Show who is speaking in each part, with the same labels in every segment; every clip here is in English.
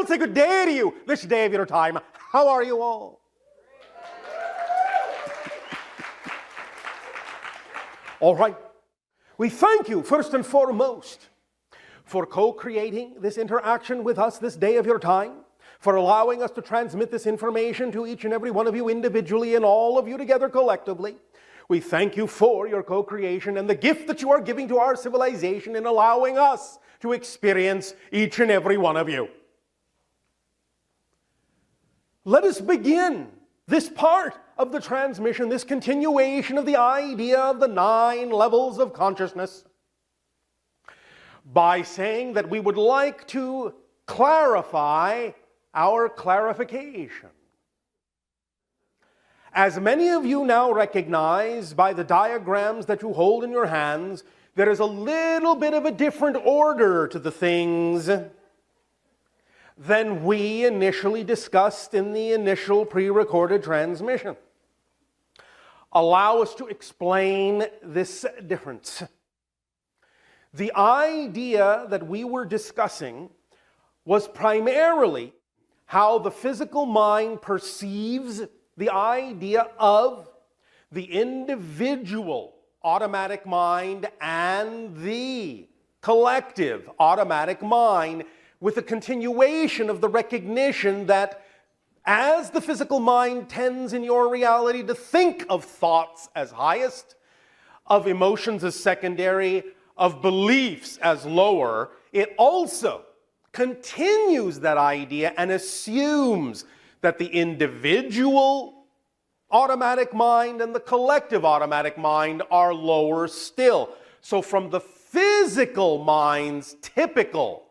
Speaker 1: want to say good day to you this day of your time. How are you all? All right. We thank you first and foremost for co-creating this interaction with us this day of your time, for allowing us to transmit this information to each and every one of you individually and all of you together collectively. We thank you for your co-creation and the gift that you are giving to our civilization in allowing us to experience each and every one of you. Let us begin this part of the transmission, this continuation of the idea of the 9 levels of consciousness, by saying that we would like to clarify our clarification. As many of you now recognize by the diagrams that you hold in your hands, there is a little bit of a different order to the things than we initially discussed in the initial pre-recorded transmission. Allow us to explain this difference. The idea that we were discussing was primarily how the physical mind perceives the idea of the individual automatic mind and the collective automatic mind, with a continuation of the recognition that as the physical mind tends in your reality to think of thoughts as highest, of emotions as secondary, of beliefs as lower, it also continues that idea and assumes that the individual automatic mind and the collective automatic mind are lower still. So from the physical mind's typical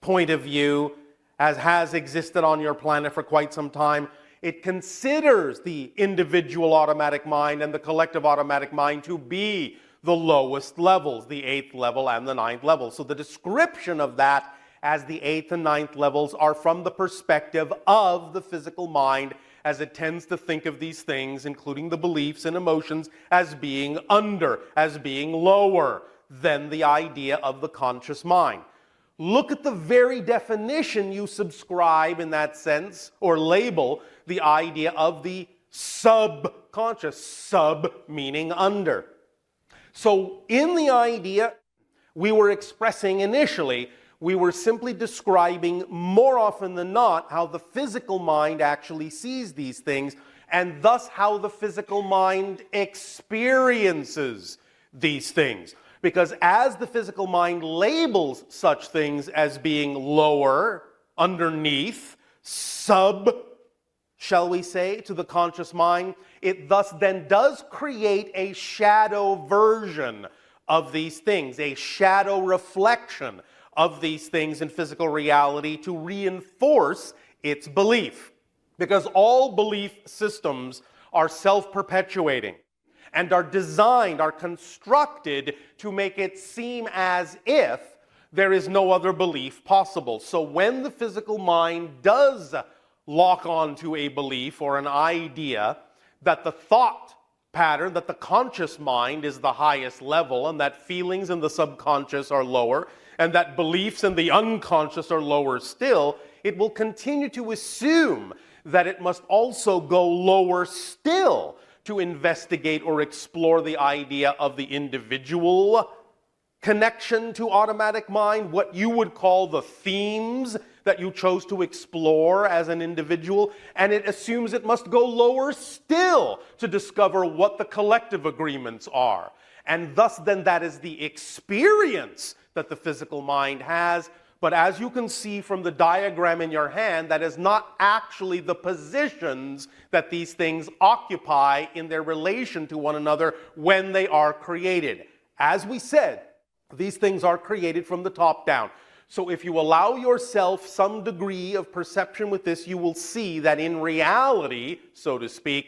Speaker 1: point of view, as has existed on your planet for quite some time, it considers the individual automatic mind and the collective automatic mind to be the lowest levels, the 8th level and the 9th level. So the description of that as the 8th and 9th levels are from the perspective of the physical mind, as it tends to think of these things, including the beliefs and emotions, as being under, as being lower than the idea of the conscious mind. Look at the very definition you subscribe in that sense, or label the idea of the subconscious, sub meaning under. So in the idea we were expressing initially, we were simply describing more often than not how the physical mind actually sees these things, and thus how the physical mind experiences these things. Because as the physical mind labels such things as being lower, underneath, sub, shall we say, to the conscious mind, it thus then does create a shadow version of these things, a shadow reflection of these things in physical reality to reinforce its belief. Because all belief systems are self-perpetuating and are designed, are constructed to make it seem as if there is no other belief possible. So when the physical mind does lock on to a belief or an idea that the thought pattern, that the conscious mind is the highest level and that feelings in the subconscious are lower and that beliefs in the unconscious are lower still, it will continue to assume that it must also go lower still to investigate or explore the idea of the individual connection to automatic mind, what you would call the themes that you chose to explore as an individual, and it assumes it must go lower still to discover what the collective agreements are. And thus then that is the experience that the physical mind has. But as you can see from the diagram in your hand, that is not actually the positions that these things occupy in their relation to one another when they are created. As we said, these things are created from the top down. So if you allow yourself some degree of perception with this, you will see that in reality, so to speak,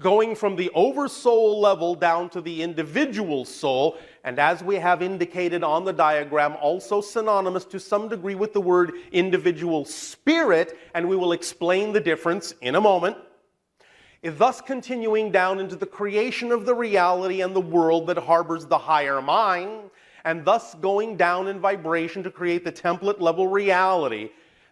Speaker 1: going from the oversoul level down to the individual soul, and as we have indicated on the diagram, also synonymous to some degree with the word individual spirit, and we will explain the difference in a moment, thus continuing down into the creation of the reality and the world that harbors the higher mind, and thus going down in vibration to create the template level reality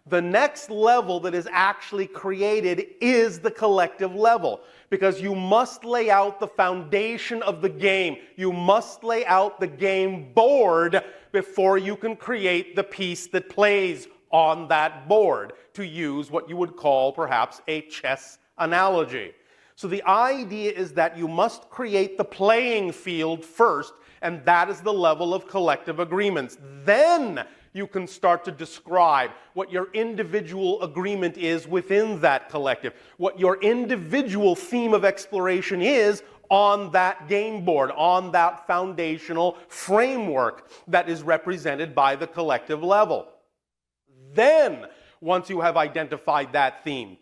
Speaker 1: The next level that is actually created is the collective level, because you must lay out the foundation of the game. You must lay out the game board before you can create the piece that plays on that board, to use what you would call perhaps a chess analogy. So the idea is that you must create the playing field first, and that is the level of collective agreements. Then you can start to describe what your individual agreement is within that collective, what your individual theme of exploration is on that game board, on that foundational framework that is represented by the collective level. Then, once you have identified that theme,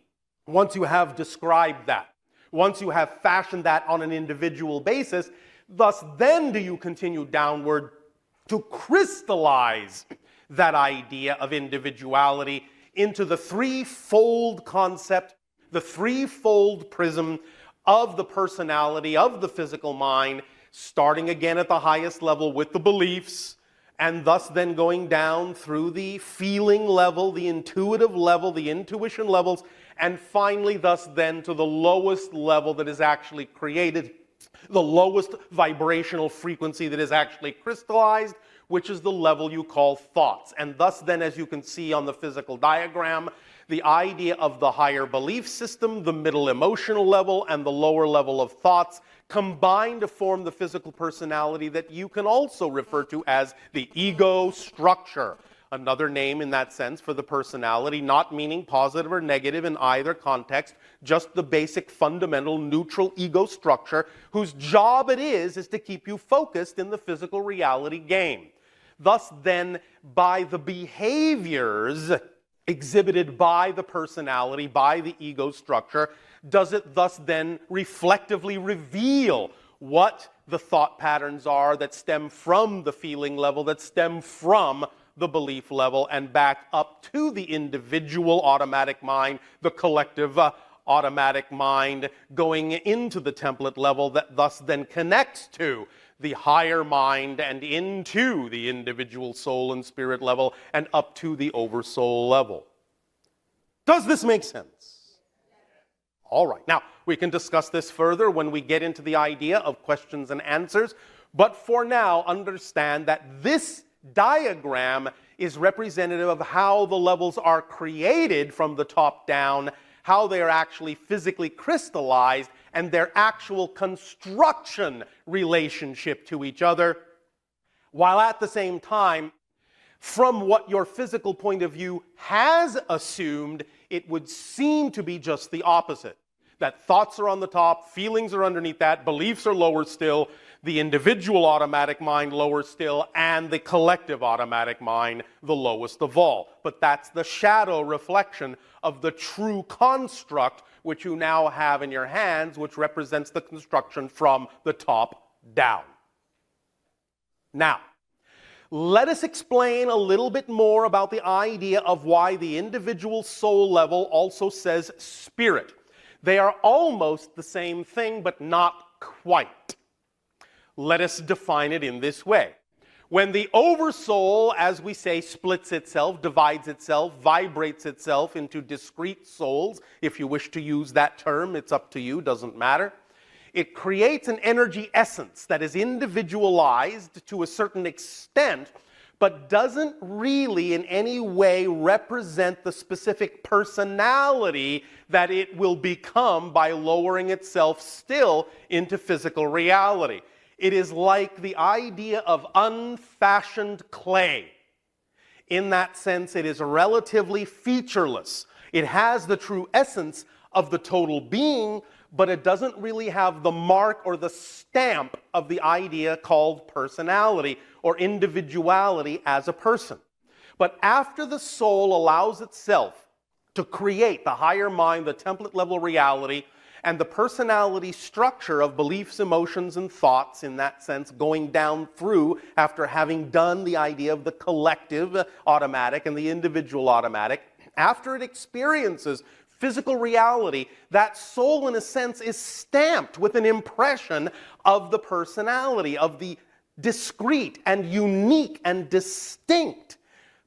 Speaker 1: once you have described that, once you have fashioned that on an individual basis, thus then do you continue downward to crystallize that idea of individuality into the threefold concept, the threefold prism of the personality, of the physical mind, starting again at the highest level with the beliefs, and thus then going down through the feeling level, the intuitive level, the intuition levels, and finally thus then to the lowest level that is actually created, the lowest vibrational frequency that is actually crystallized, which is the level you call thoughts. And thus then, as you can see on the physical diagram, the idea of the higher belief system, the middle emotional level, and the lower level of thoughts combine to form the physical personality that you can also refer to as the ego structure. Another name in that sense for the personality, not meaning positive or negative in either context, just the basic fundamental neutral ego structure whose job it is to keep you focused in the physical reality game. Thus then, by the behaviors exhibited by the personality, by the ego structure, does it thus then reflectively reveal what the thought patterns are that stem from the feeling level, that stem from the belief level, and back up to the individual automatic mind, the collective automatic mind, going into the template level that thus then connects to the higher mind and into the individual soul and spirit level and up to the oversoul level. Does this make sense? All right. Now, we can discuss this further when we get into the idea of questions and answers, but for now, understand that this diagram is representative of how the levels are created from the top down, how they are actually physically crystallized, and their actual construction relationship to each other, while at the same time, from what your physical point of view has assumed, it would seem to be just the opposite. That thoughts are on the top, feelings are underneath that, beliefs are lower still, the individual automatic mind lower still, and the collective automatic mind the lowest of all. But that's the shadow reflection of the true construct which you now have in your hands, which represents the construction from the top down. Now, let us explain a little bit more about the idea of why the individual soul level also says spirit. They are almost the same thing, but not quite. Let us define it in this way. When the oversoul, as we say, splits itself, divides itself, vibrates itself into discrete souls, if you wish to use that term, it's up to you, doesn't matter. It creates an energy essence that is individualized to a certain extent, but doesn't really in any way represent the specific personality that it will become by lowering itself still into physical reality. It is like the idea of unfashioned clay. In that sense, it is relatively featureless. It has the true essence of the total being, but it doesn't really have the mark or the stamp of the idea called personality or individuality as a person. But after the soul allows itself to create the higher mind, the template level reality, and the personality structure of beliefs, emotions, and thoughts, in that sense, going down through after having done the idea of the collective automatic and the individual automatic, after it experiences physical reality, that soul, in a sense, is stamped with an impression of the personality, of the discrete and unique and distinct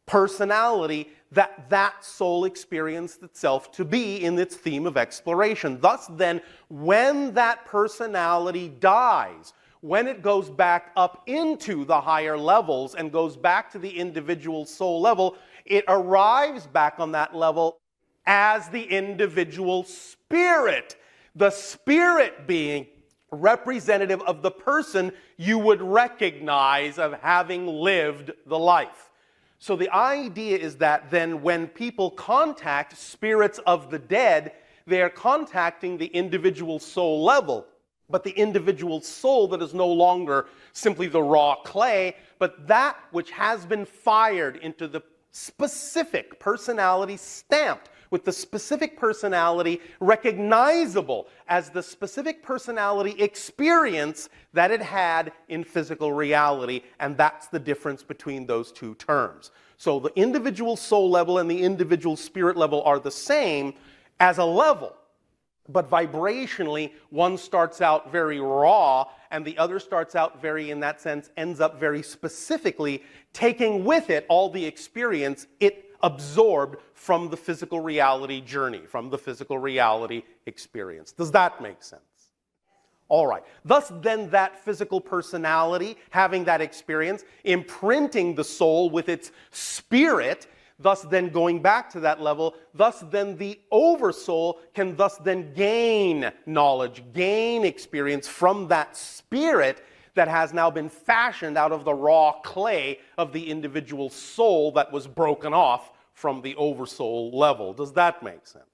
Speaker 1: personality that that soul experienced itself to be in its theme of exploration. Thus then, when that personality dies, when it goes back up into the higher levels and goes back to the individual soul level, it arrives back on that level as the individual spirit. The spirit being representative of the person you would recognize of having lived the life. So the idea is that then when people contact spirits of the dead, they are contacting the individual soul level. But the individual soul that is no longer simply the raw clay, but that which has been fired into the specific personality, stamped with the specific personality recognizable as the specific personality experience that it had in physical reality. And that's the difference between those two terms. So the individual soul level and the individual spirit level are the same as a level. But vibrationally, one starts out very raw, and the other starts out very, in that sense, ends up very specifically taking with it all the experience it absorbed from the physical reality journey, from the physical reality experience. Does that make sense? All right. Thus then that physical personality, having that experience, imprinting the soul with its spirit, thus then going back to that level, thus then the oversoul can thus then gain knowledge, gain experience from that spirit that has now been fashioned out of the raw clay of the individual soul that was broken off from the oversoul level. Does that make sense?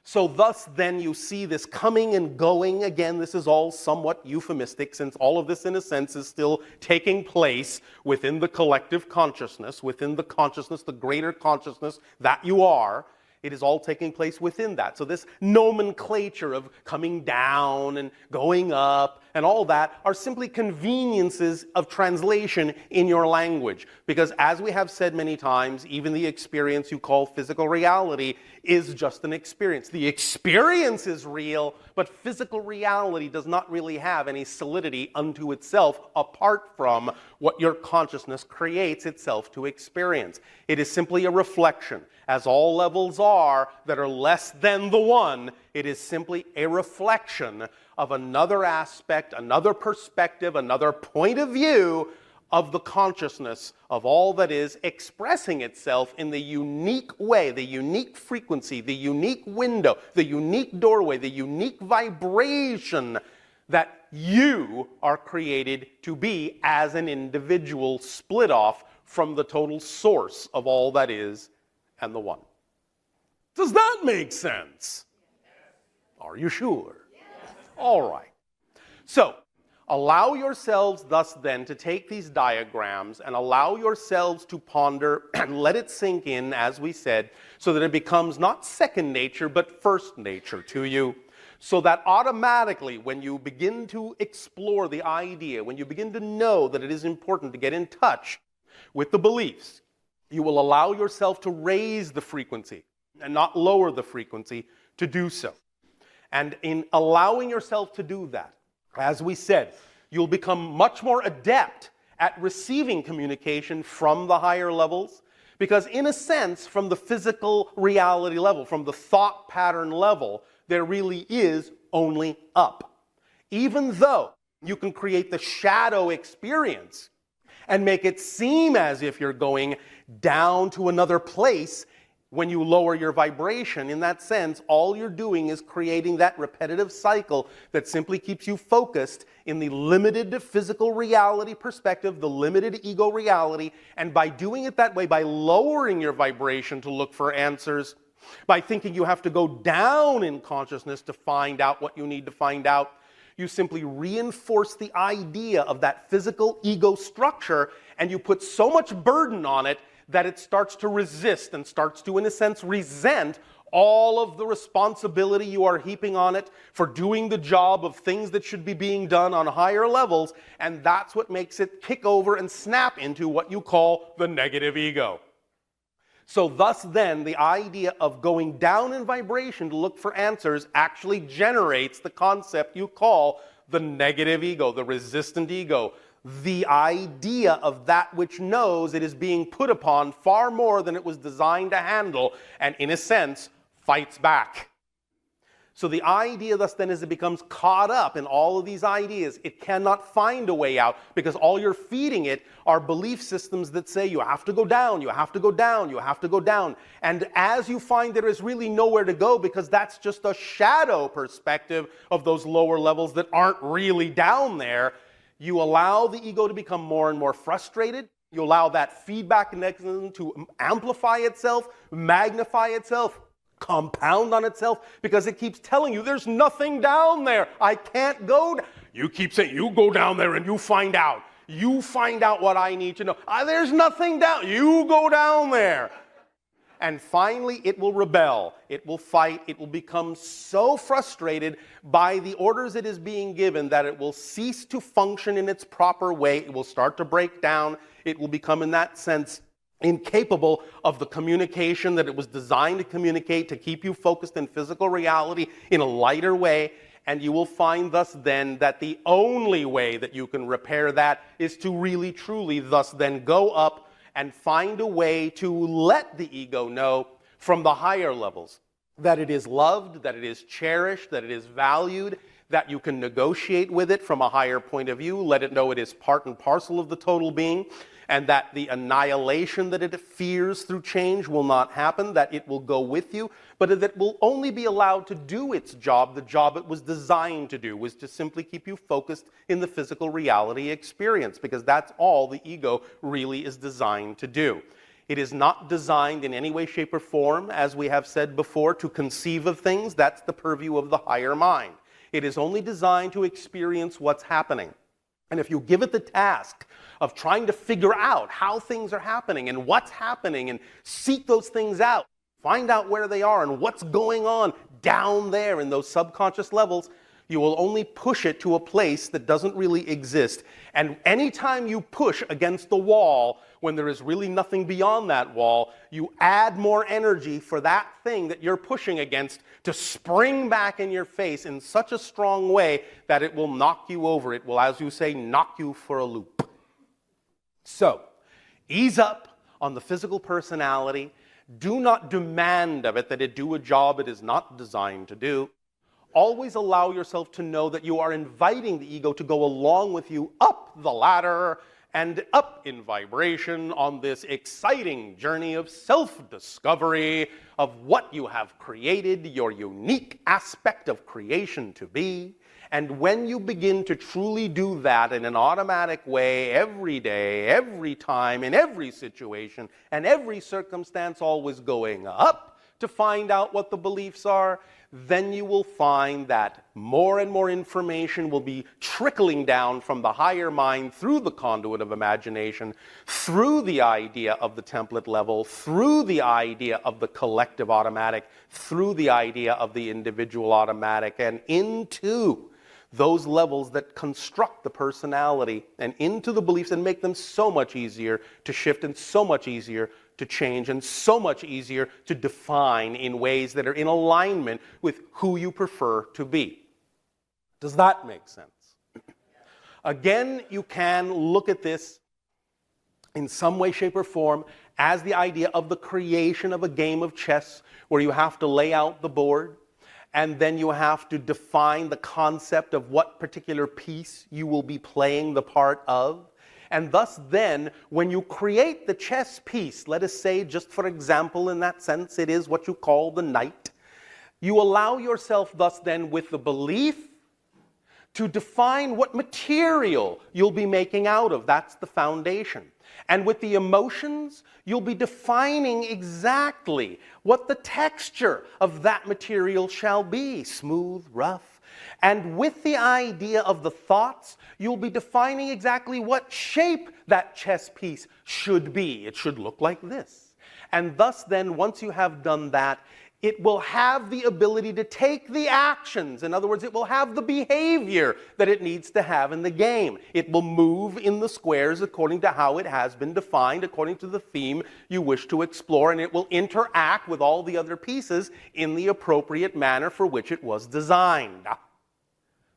Speaker 1: So thus then you see this coming and going. Again, this is all somewhat euphemistic, since all of this in a sense is still taking place within the collective consciousness, within the consciousness, the greater consciousness that you are. It is all taking place within that. So this nomenclature of coming down and going up and all that are simply conveniences of translation in your language. Because as we have said many times, even the experience you call physical reality is just an experience. The experience is real, but physical reality does not really have any solidity unto itself apart from what your consciousness creates itself to experience. It is simply a reflection. As all levels are that are less than the one, it is simply a reflection of another aspect, another perspective, another point of view of the consciousness of all that is expressing itself in the unique way, the unique frequency, the unique window, the unique doorway, the unique vibration that you are created to be as an individual split off from the total source of all that is and the one. Does that make sense? Are you sure? All right. So, allow yourselves thus then to take these diagrams and allow yourselves to ponder and let it sink in, as we said, so that it becomes not second nature but first nature to you. So that automatically when you begin to explore the idea, when you begin to know that it is important to get in touch with the beliefs, you will allow yourself to raise the frequency and not lower the frequency to do so. And in allowing yourself to do that, as we said, you'll become much more adept at receiving communication from the higher levels, because in a sense, from the physical reality level, from the thought pattern level, there really is only up. Even though you can create the shadow experience and make it seem as if you're going down to another place when you lower your vibration, in that sense, all you're doing is creating that repetitive cycle that simply keeps you focused in the limited physical reality perspective, the limited ego reality, and by doing it that way, by lowering your vibration to look for answers, by thinking you have to go down in consciousness to find out what you need to find out, you simply reinforce the idea of that physical ego structure, and you put so much burden on it that it starts to resist and starts to, in a sense, resent all of the responsibility you are heaping on it for doing the job of things that should be being done on higher levels, and that's what makes it kick over and snap into what you call the negative ego. So thus then, the idea of going down in vibration to look for answers actually generates the concept you call the negative ego, the resistant ego, the idea of that which knows it is being put upon far more than it was designed to handle, and in a sense, fights back. So the idea thus then is it becomes caught up in all of these ideas. It cannot find a way out because all you're feeding it are belief systems that say you have to go down, you have to go down, you have to go down. And as you find there is really nowhere to go because that's just a shadow perspective of those lower levels that aren't really down there, you allow the ego to become more and more frustrated. You allow that feedback mechanism to amplify itself, magnify itself, compound on itself, because it keeps telling you there's nothing down there. I can't go. You keep saying, you go down there and you find out. You find out what I need to know. There's nothing down. You go down there. And finally, it will rebel. It will fight. It will become so frustrated by the orders it is being given that it will cease to function in its proper way. It will start to break down. It will become, in that sense, incapable of the communication that it was designed to communicate, to keep you focused in physical reality in a lighter way. And you will find thus then that the only way that you can repair that is to really truly thus then go up and find a way to let the ego know from the higher levels that it is loved, that it is cherished, that it is valued, that you can negotiate with it from a higher point of view, let it know it is part and parcel of the total being, and that the annihilation that it fears through change will not happen, that it will go with you, but that it will only be allowed to do its job, the job it was designed to do, was to simply keep you focused in the physical reality experience, because that's all the ego really is designed to do. It is not designed in any way, shape, or form, as we have said before, to conceive of things. That's the purview of the higher mind. It is only designed to experience what's happening. And if you give it the task of trying to figure out how things are happening and what's happening and seek those things out, find out where they are and what's going on down there in those subconscious levels, you will only push it to a place that doesn't really exist. And anytime you push against the wall, when there is really nothing beyond that wall, you add more energy for that thing that you're pushing against to spring back in your face in such a strong way that it will knock you over. It will, as you say, knock you for a loop. So, ease up on the physical personality. Do not demand of it that it do a job it is not designed to do. Always allow yourself to know that you are inviting the ego to go along with you up the ladder and up in vibration on this exciting journey of self-discovery of what you have created your unique aspect of creation to be. And when you begin to truly do that in an automatic way every day, every time, in every situation, and every circumstance, always going up to find out what the beliefs are, then you will find that more and more information will be trickling down from the higher mind through the conduit of imagination, through the idea of the template level, through the idea of the collective automatic, through the idea of the individual automatic, and into those levels that construct the personality and into the beliefs and make them so much easier to shift and so much easier to change and so much easier to define in ways that are in alignment with who you prefer to be. Does that make sense? Again, you can look at this in some way, shape, or form as the idea of the creation of a game of chess where you have to lay out the board and then you have to define the concept of what particular piece you will be playing the part of. And thus then, when you create the chess piece, let us say, just for example, in that sense, it is what you call the knight, you allow yourself thus then with the belief to define what material you'll be making out of. That's the foundation. And with the emotions, you'll be defining exactly what the texture of that material shall be, smooth, rough. And with the idea of the thoughts, you'll be defining exactly what shape that chess piece should be. It should look like this. And thus then, once you have done that, it will have the ability to take the actions. In other words, it will have the behavior that it needs to have in the game. It will move in the squares according to how it has been defined, according to the theme you wish to explore, and it will interact with all the other pieces in the appropriate manner for which it was designed.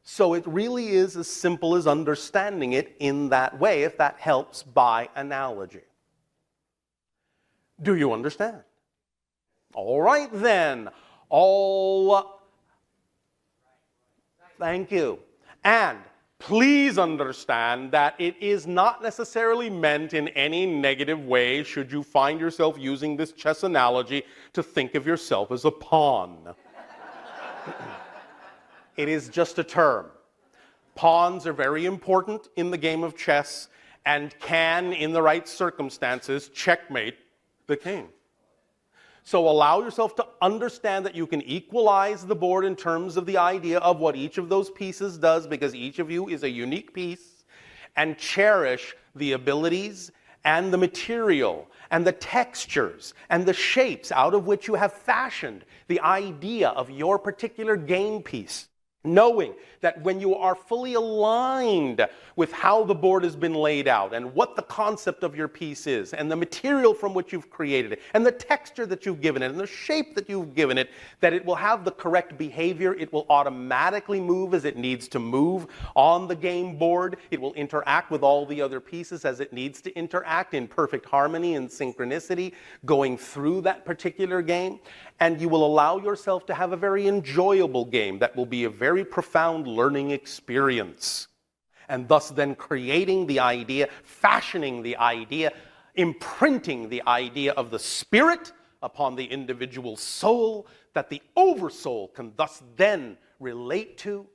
Speaker 1: So it really is as simple as understanding it in that way, if that helps by analogy. Do you understand? All right then. Thank you. And please understand that it is not necessarily meant in any negative way should you find yourself using this chess analogy to think of yourself as a pawn. It is just a term. Pawns are very important in the game of chess and can, in the right circumstances, checkmate the king. So allow yourself to understand that you can equalize the board in terms of the idea of what each of those pieces does, because each of you is a unique piece, and cherish the abilities and the material and the textures and the shapes out of which you have fashioned the idea of your particular game piece. Knowing that when you are fully aligned with how the board has been laid out and what the concept of your piece is and the material from which you've created it and the texture that you've given it and the shape that you've given it, that it will have the correct behavior. It will automatically move as it needs to move on the game board. It will interact with all the other pieces as it needs to interact in perfect harmony and synchronicity going through that particular game. And you will allow yourself to have a very enjoyable game that will be a very profound learning experience. And thus then creating the idea, fashioning the idea, imprinting the idea of the spirit upon the individual soul that the oversoul can thus then relate to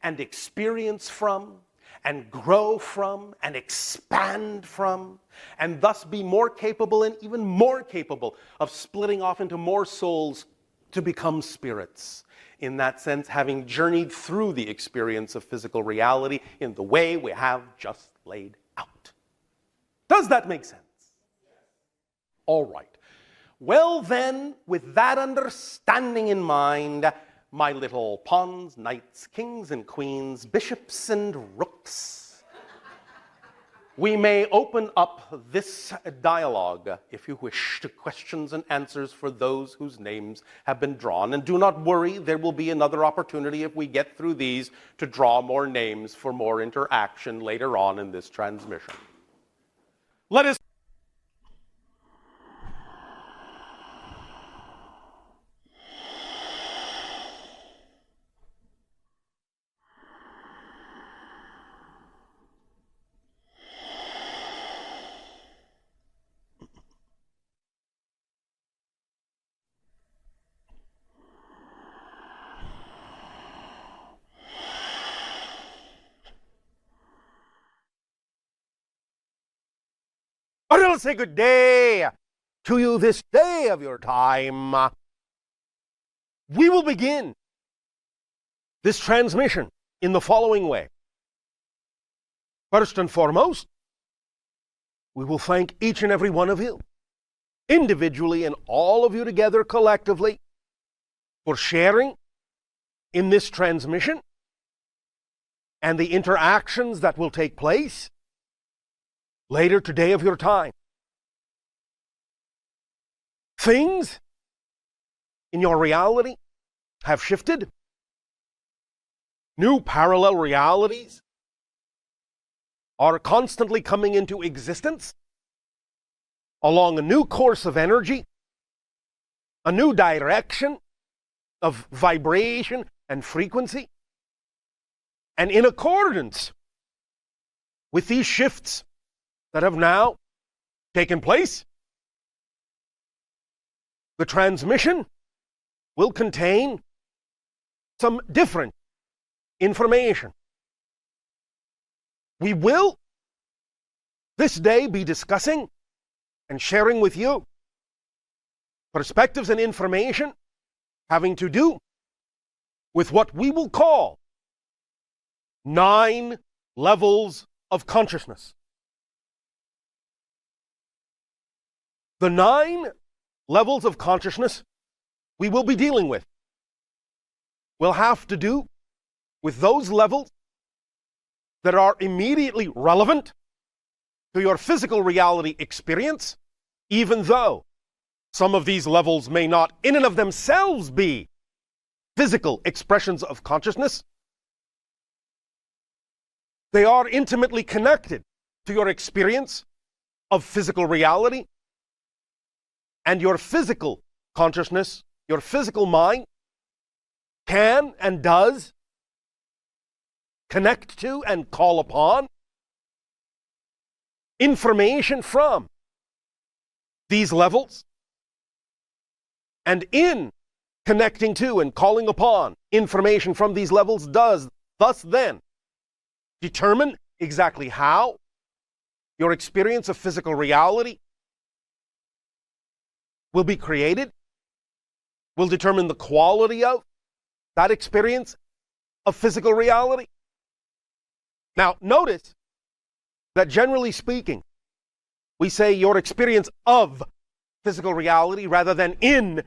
Speaker 1: and experience from and grow from and expand from, and thus be more capable and even more capable of splitting off into more souls to become spirits. In that sense, having journeyed through the experience of physical reality in the way we have just laid out. Does that make sense? All right. Well then, with that understanding in mind, my little pawns, knights, kings and queens, bishops and rooks, we may open up this dialogue, if you wish, to questions and answers for those whose names have been drawn. And do not worry, there will be another opportunity if we get through these to draw more names for more interaction later on in this transmission. Let us I'll say good day to you this day of your time. We will begin this transmission in the following way. First and foremost, we will thank each and every one of you, individually and all of you together collectively, for sharing in this transmission and the interactions that will take place later today of your time. Things in your reality have shifted. New parallel realities are constantly coming into existence along a new course of energy, a new direction of vibration and frequency. And in accordance with these shifts that have now taken place, the transmission will contain some different information. We will this day be discussing and sharing with you perspectives and information having to do with what we will call 9 levels of consciousness. The 9 levels of consciousness we will be dealing with will have to do with those levels that are immediately relevant to your physical reality experience, even though some of these levels may not in and of themselves be physical expressions of consciousness. They are intimately connected to your experience of physical reality, and your physical consciousness, your physical mind, can and does connect to and call upon information from these levels. And in connecting to and calling upon information from these levels does thus then determine exactly how your experience of physical reality will be created, will determine the quality of that experience of physical reality. Now, notice that generally speaking, we say your experience of physical reality rather than in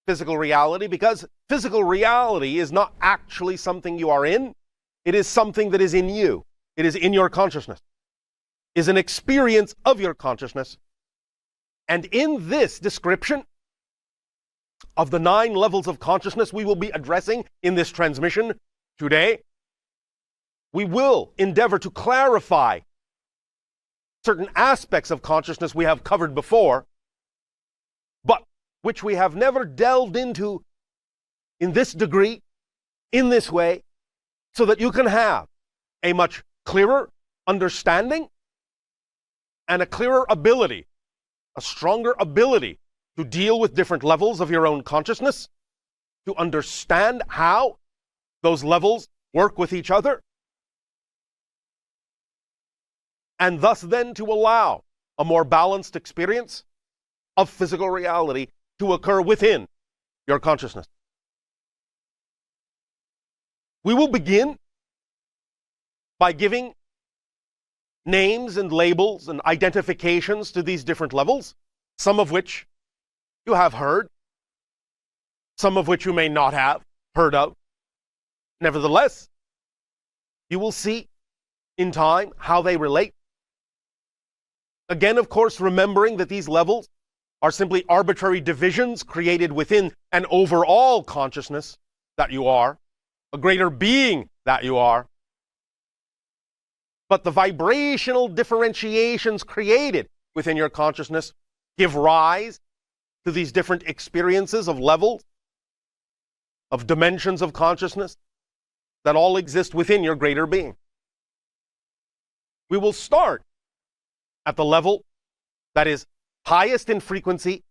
Speaker 1: physical reality, because physical reality is not actually something you are in. It is something that is in you. It is in your consciousness. It is an experience of your consciousness. And in this description of the 9 levels of consciousness we will be addressing in this transmission today, we will endeavor to clarify certain aspects of consciousness we have covered before, but which we have never delved into in this degree, in this way, so that you can have a much clearer understanding and a clearer ability, a stronger ability to deal with different levels of your own consciousness, to understand how those levels work with each other, and thus then to allow a more balanced experience of physical reality to occur within your consciousness. We will begin by giving names and labels and identifications to these different levels, some of which you have heard, some of which you may not have heard of. Nevertheless, you will see in time how they relate. Again, of course, remembering that these levels are simply arbitrary divisions created within an overall consciousness that you are, a greater being that you are. But the vibrational differentiations created within your consciousness give rise to these different experiences of levels, of dimensions of consciousness that all exist within your greater being. We will start at the level that is highest in frequency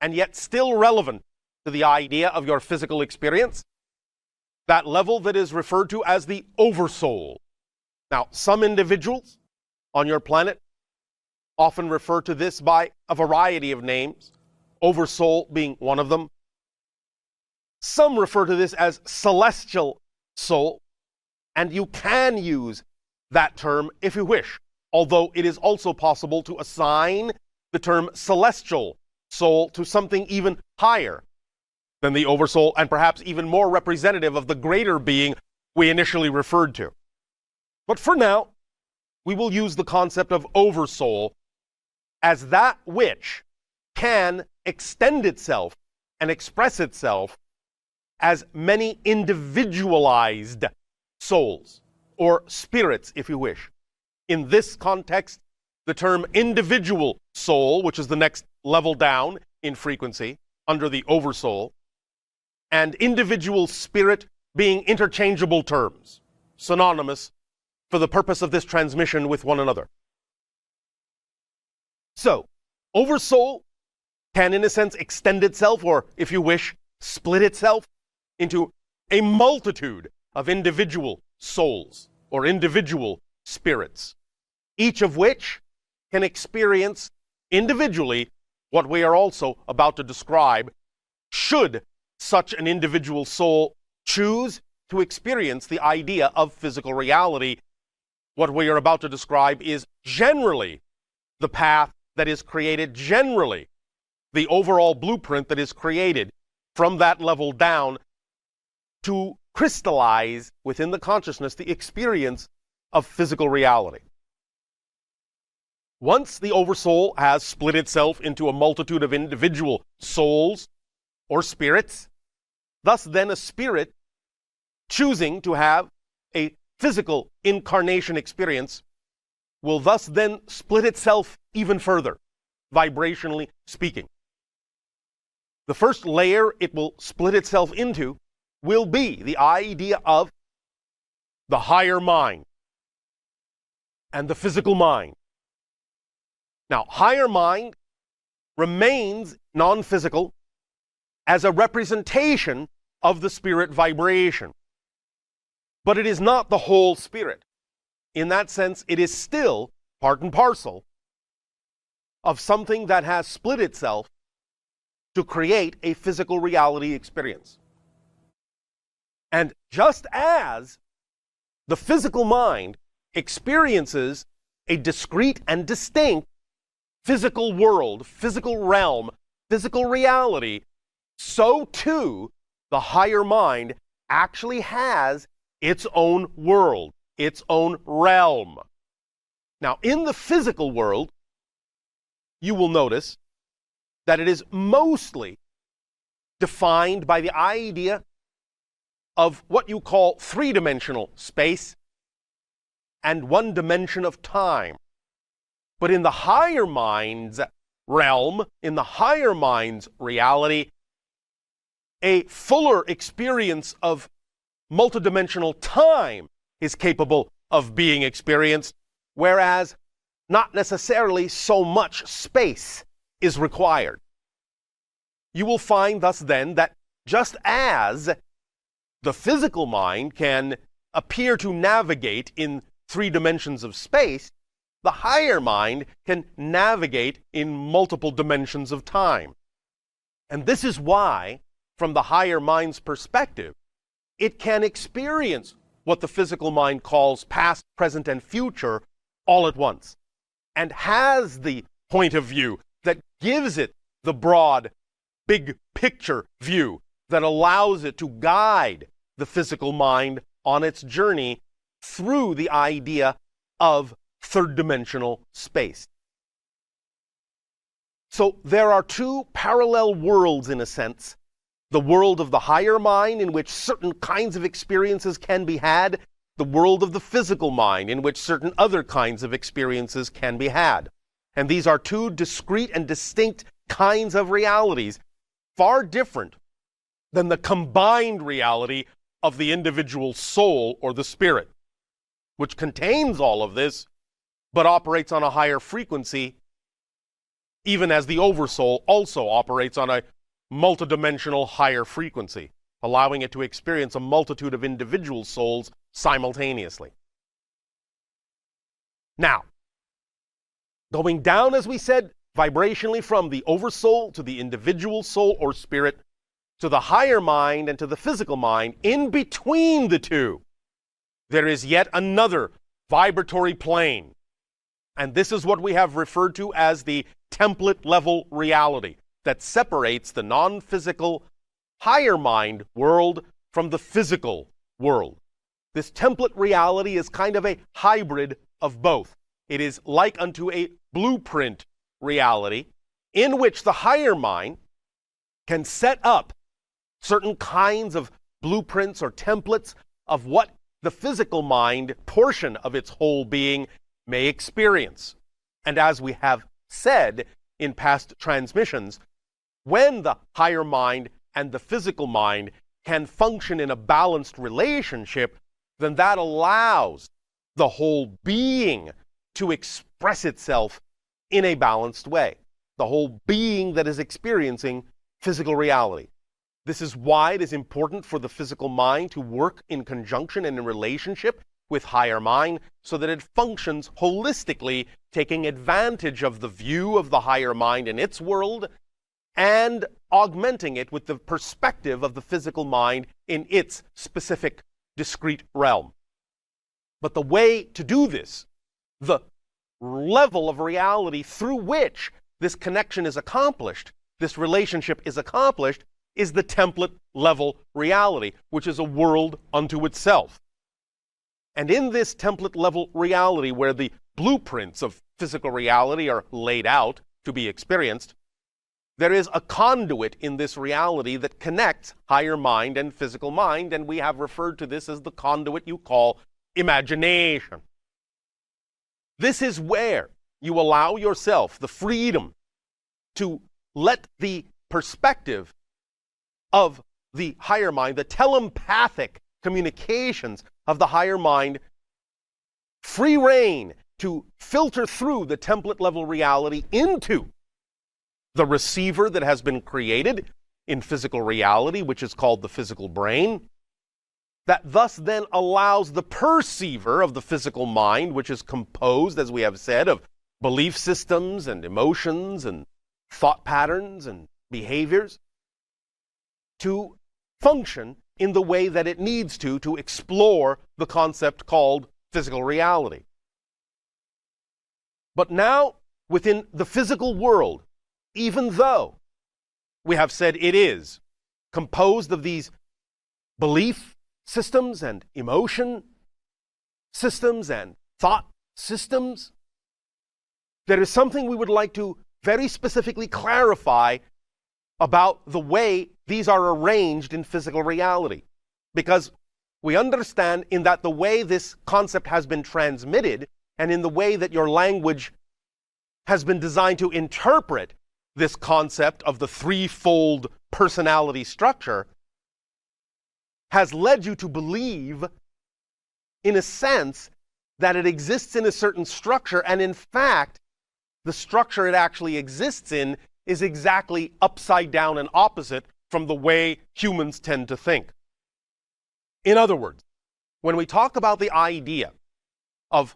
Speaker 1: and yet still relevant to the idea of your physical experience, that level that is referred to as the oversoul. Now, some individuals on your planet often refer to this by a variety of names, oversoul being one of them. Some refer to this as celestial soul, and you can use that term if you wish, although it is also possible to assign the term celestial soul to something even higher than the oversoul, and perhaps even more representative of the greater being we initially referred to. But for now, we will use the concept of oversoul as that which can extend itself and express itself as many individualized souls, or spirits, if you wish. In this context, the term individual soul, which is the next level down in frequency under the oversoul, and individual spirit being interchangeable terms, synonymous for the purpose of this transmission with one another. So, oversoul can, in a sense, extend itself, or, if you wish, split itself into a multitude of individual souls or individual spirits, each of which can experience individually what we are also about to describe, should such an individual soul choose to experience the idea of physical reality. What we are about to describe is generally the path that is created, generally the overall blueprint that is created from that level down to crystallize within the consciousness the experience of physical reality. Once the oversoul has split itself into a multitude of individual souls or spirits, thus then a spirit choosing to have a physical incarnation experience will thus then split itself even further, vibrationally speaking. The first layer it will split itself into will be the idea of the higher mind and the physical mind. Now, higher mind remains non-physical as a representation of the spirit vibration. But it is not the whole spirit. In that sense, it is still part and parcel of something that has split itself to create a physical reality experience. And just as the physical mind experiences a discrete and distinct physical world, physical realm, physical reality, so too the higher mind actually has its own world, its own realm. Now, in the physical world, you will notice that it is mostly defined by the idea of what you call three-dimensional space and one dimension of time. But in the higher mind's realm, in the higher mind's reality, a fuller experience of multidimensional time is capable of being experienced, whereas not necessarily so much space is required. You will find thus then that just as the physical mind can appear to navigate in 3 dimensions of space, the higher mind can navigate in multiple dimensions of time. And this is why, from the higher mind's perspective, it can experience what the physical mind calls past, present, and future all at once, and has the point of view that gives it the broad, big picture view that allows it to guide the physical mind on its journey through the idea of third-dimensional space. So there are 2 parallel worlds, in a sense. The world of the higher mind, in which certain kinds of experiences can be had, the world of the physical mind, in which certain other kinds of experiences can be had. And these are 2 discrete and distinct kinds of realities, far different than the combined reality of the individual soul or the spirit, which contains all of this, but operates on a higher frequency, even as the oversoul also operates on a multidimensional higher frequency, allowing it to experience a multitude of individual souls simultaneously. Now, going down, as we said, vibrationally from the oversoul to the individual soul or spirit, to the higher mind and to the physical mind, in between the 2, there is yet another vibratory plane. And this is what we have referred to as the template level reality that separates the non-physical higher mind world from the physical world. This template reality is kind of a hybrid of both. It is like unto a blueprint reality in which the higher mind can set up certain kinds of blueprints or templates of what the physical mind portion of its whole being may experience. And as we have said in past transmissions, when the higher mind and the physical mind can function in a balanced relationship, then that allows the whole being to express itself in a balanced way. The whole being that is experiencing physical reality. This is why it is important for the physical mind to work in conjunction and in relationship with higher mind, so that it functions holistically, taking advantage of the view of the higher mind in its world and augmenting it with the perspective of the physical mind in its specific discrete realm. But the way to do this, the level of reality through which this connection is accomplished, this relationship is accomplished, is the template level reality, which is a world unto itself. And in this template level reality, where the blueprints of physical reality are laid out to be experienced, there is a conduit in this reality that connects higher mind and physical mind, and we have referred to this as the conduit you call
Speaker 2: imagination. This is where you allow yourself the freedom to let the perspective of the higher mind, the telepathic communications of the higher mind, free rein to filter through the template level reality into the receiver that has been created in physical reality, which is called the physical brain, that thus then allows the perceiver of the physical mind, which is composed, as we have said, of belief systems and emotions and thought patterns and behaviors, to function in the way that it needs to explore the concept called physical reality. But now, within the physical world, even though we have said it is composed of these belief systems and emotion systems and thought systems, there is something we would like to very specifically clarify about the way these are arranged in physical reality. Because we understand in that the way this concept has been transmitted and in the way that your language has been designed to interpret this concept of the threefold personality structure has led you to believe, in a sense, that it exists in a certain structure, and in fact, the structure it actually exists in is exactly upside down and opposite from the way humans tend to think. In other words, when we talk about the idea of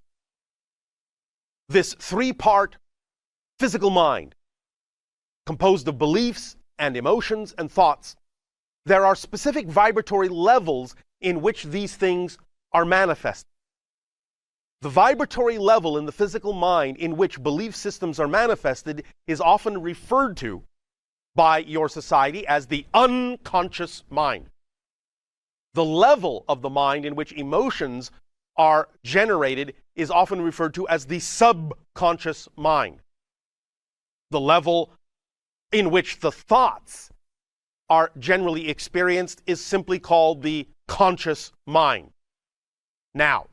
Speaker 2: this three-part physical mind composed of beliefs and emotions and thoughts, there are specific vibratory levels in which these things are manifest. The vibratory level in the physical mind in which belief systems are manifested is often referred to by your society as the unconscious mind. The level of the mind in which emotions are generated is often referred to as the subconscious mind. The level in which the thoughts are generally experienced is simply called the conscious mind. Now,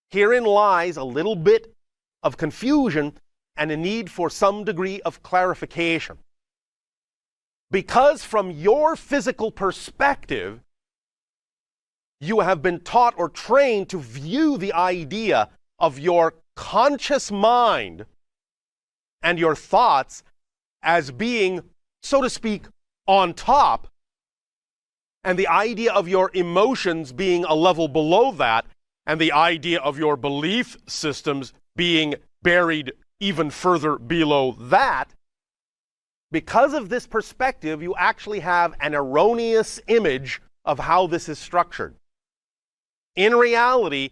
Speaker 2: herein lies a little bit of confusion and a need for some degree of clarification. Because from your physical perspective, you have been taught or trained to view the idea of your conscious mind and your thoughts as being, so to speak, on top, and the idea of your emotions being a level below that, and the idea of your belief systems being buried even further below that. Because of this perspective, you actually have an erroneous image of how this is structured. In reality,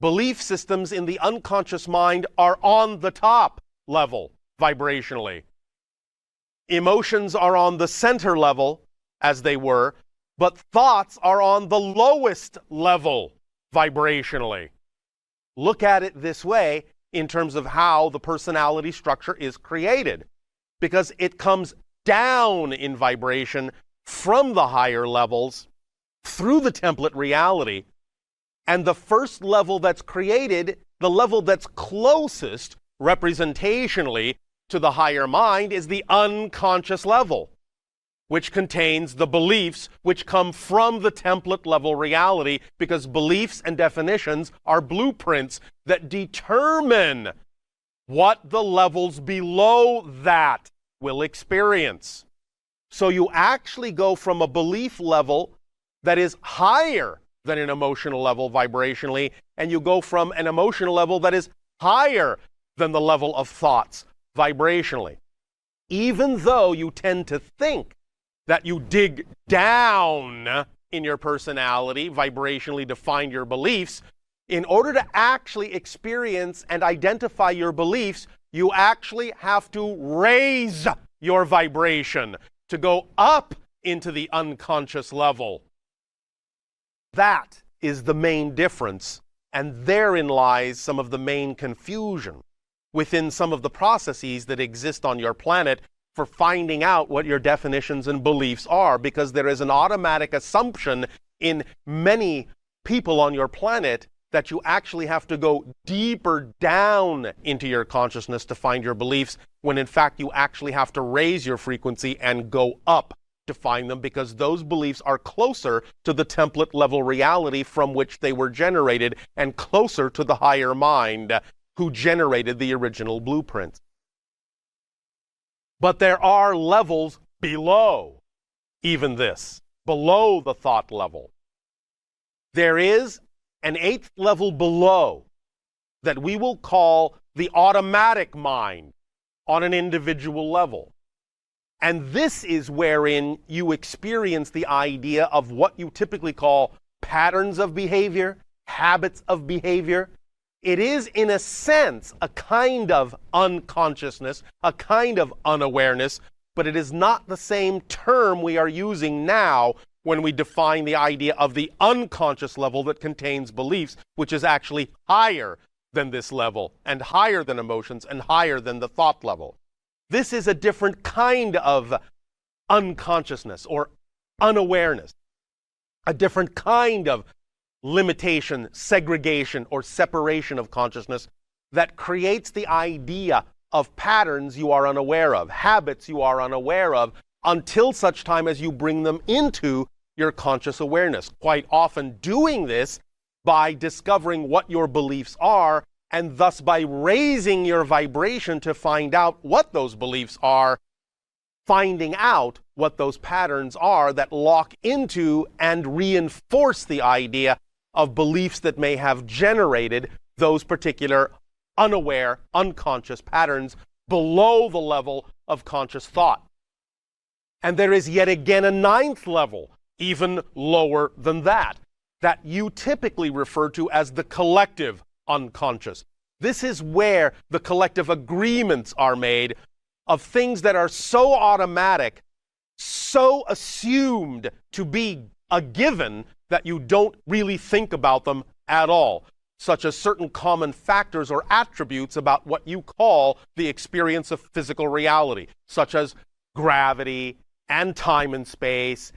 Speaker 2: belief systems in the unconscious mind are on the top level vibrationally. Emotions are on the center level, as they were, but thoughts are on the lowest level vibrationally. Look at it this way in terms of how the personality structure is created, because it comes down in vibration from the higher levels through the template reality, and the first level that's created, the level that's closest representationally to the higher mind, is the unconscious level, which contains the beliefs which come from the template level reality, because beliefs and definitions are blueprints that determine what the levels below that will experience. So you actually go from a belief level that is higher than an emotional level vibrationally, and you go from an emotional level that is higher than the level of thoughts vibrationally. Even though you tend to think that you dig down in your personality vibrationally to find your beliefs, in order to actually experience and identify your beliefs, you actually have to raise your vibration to go up into the unconscious level. That is the main difference, and therein lies some of the main confusion within some of the processes that exist on your planet for finding out what your definitions and beliefs are, because there is an automatic assumption in many people on your planet that you actually have to go deeper down into your consciousness to find your beliefs, when in fact you actually have to raise your frequency and go up to find them, because those beliefs are closer to the template level reality from which they were generated and closer to the higher mind who generated the original blueprints. But there are levels below even this, below the thought level. There is an 8th level below that we will call the automatic mind on an individual level. And this is wherein you experience the idea of what you typically call patterns of behavior, habits of behavior. It is, in a sense, a kind of unconsciousness, a kind of unawareness, but it is not the same term we are using now when we define the idea of the unconscious level that contains beliefs, which is actually higher than this level, and higher than emotions, and higher than the thought level. This is a different kind of unconsciousness or unawareness, a different kind of limitation, segregation, or separation of consciousness that creates the idea of patterns you are unaware of, habits you are unaware of, until such time as you bring them into your conscious awareness. Quite often doing this by discovering what your beliefs are, and thus by raising your vibration to find out what those beliefs are, finding out what those patterns are that lock into and reinforce the idea of beliefs that may have generated those particular unaware, unconscious patterns below the level of conscious thought. And there is yet again a 9th level, even lower than that you typically refer to as the collective unconscious. This is where the collective agreements are made of things that are so automatic, so assumed to be a given that you don't really think about them at all, such as certain common factors or attributes about what you call the experience of physical reality, such as gravity and time and space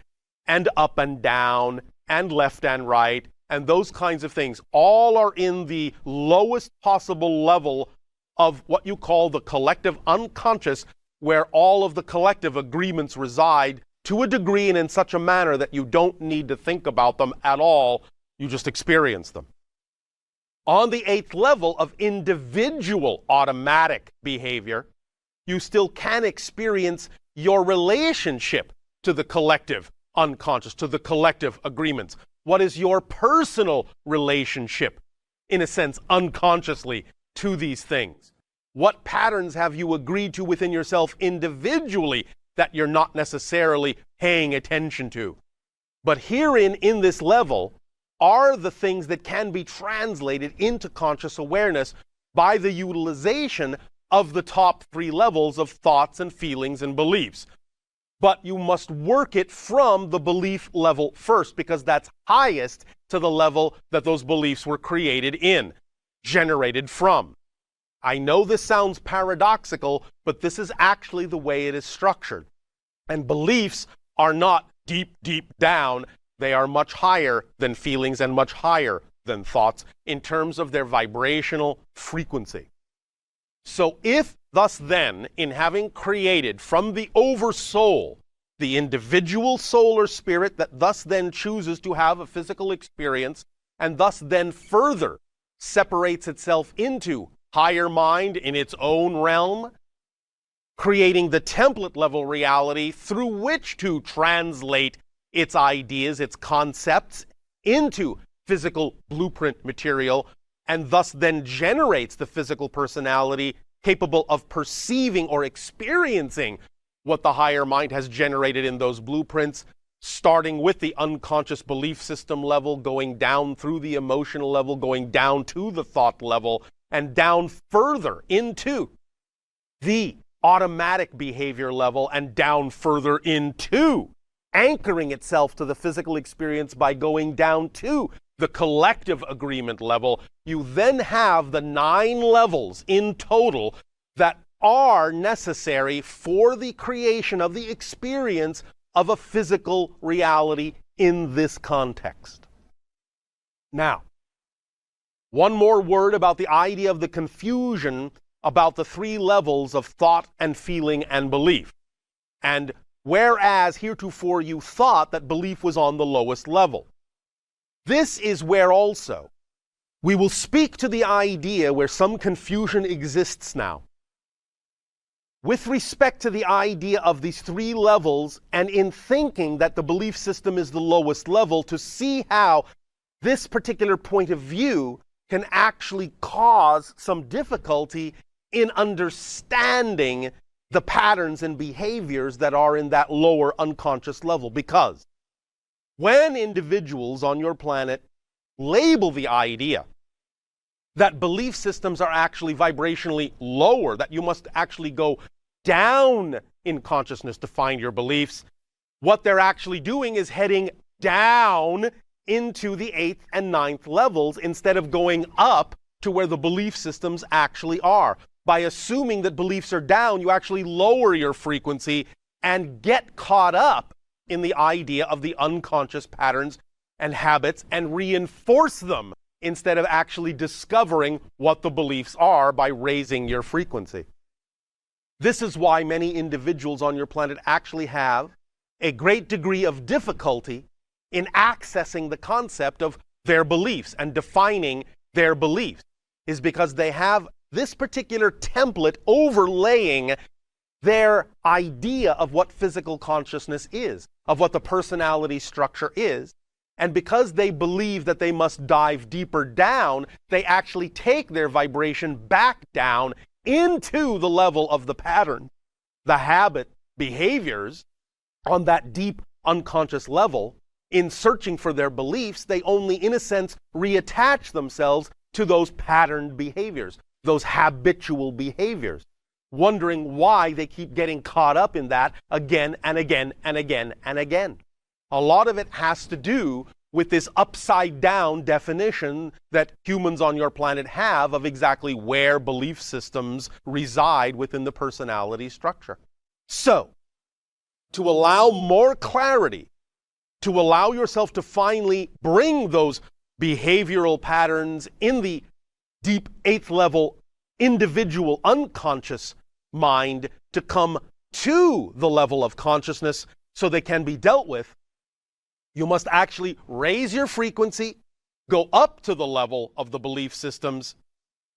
Speaker 2: and up and down and left and right, and those kinds of things all are in the lowest possible level of what you call the collective unconscious, where all of the collective agreements reside to a degree and in such a manner that you don't need to think about them at all, you just experience them. On the 8th level of individual automatic behavior, you still can experience your relationship to the collective unconscious, to the collective agreements. What is your personal relationship, in a sense, unconsciously to these things? What patterns have you agreed to within yourself individually that you're not necessarily paying attention to? But herein, in this level, are the things that can be translated into conscious awareness by the utilization of the top 3 levels of thoughts and feelings and beliefs. But you must work it from the belief level first, because that's highest to the level that those beliefs were created in, generated from. I know this sounds paradoxical, but this is actually the way it is structured. And beliefs are not deep, deep down. They are much higher than feelings and much higher than thoughts in terms of their vibrational frequency. So if thus then, in having created from the oversoul, the individual soul or spirit that thus then chooses to have a physical experience, and thus then further separates itself into higher mind in its own realm, creating the template level reality through which to translate its ideas, its concepts into physical blueprint material, and thus then generates the physical personality capable of perceiving or experiencing what the higher mind has generated in those blueprints, starting with the unconscious belief system level, going down through the emotional level, going down to the thought level, and down further into the automatic behavior level, and down further into anchoring itself to the physical experience by going down to the collective agreement level. You then have the 9 levels in total that are necessary for the creation of the experience of a physical reality in this context. Now, One more word about the idea of the confusion about the three levels of thought and feeling and belief. And whereas heretofore you thought that belief was on the lowest level, this is where also we will speak to the idea where some confusion exists now with respect to the idea of these three levels, and in thinking that the belief system is the lowest level, to see how this particular point of view can actually cause some difficulty in understanding the patterns and behaviors that are in that lower unconscious level. Because when individuals on your planet label the idea that belief systems are actually vibrationally lower, that you must actually go down in consciousness to find your beliefs, what they're actually doing is heading down into the 8th and 9th levels instead of going up to where the belief systems actually are. By assuming that beliefs are down, you actually lower your frequency and get caught up in the idea of the unconscious patterns and habits and reinforce them instead of actually discovering what the beliefs are by raising your frequency. This is why many individuals on your planet actually have a great degree of difficulty in accessing the concept of their beliefs and defining their beliefs, is because they have this particular template overlaying their idea of what physical consciousness is, of what the personality structure is. And because they believe that they must dive deeper down, they actually take their vibration back down into the level of the pattern, the habit, behaviors on that deep unconscious level. In searching for their beliefs, they only, in a sense, reattach themselves to those patterned behaviors, those habitual behaviors, wondering why they keep getting caught up in that again and again and again and again. A lot of it has to do with this upside down definition that humans on your planet have of exactly where belief systems reside within the personality structure. So, to allow more clarity, to allow yourself to finally bring those behavioral patterns in the deep 8th level individual unconscious mind to come to the level of consciousness so they can be dealt with, you must actually raise your frequency, go up to the level of the belief systems,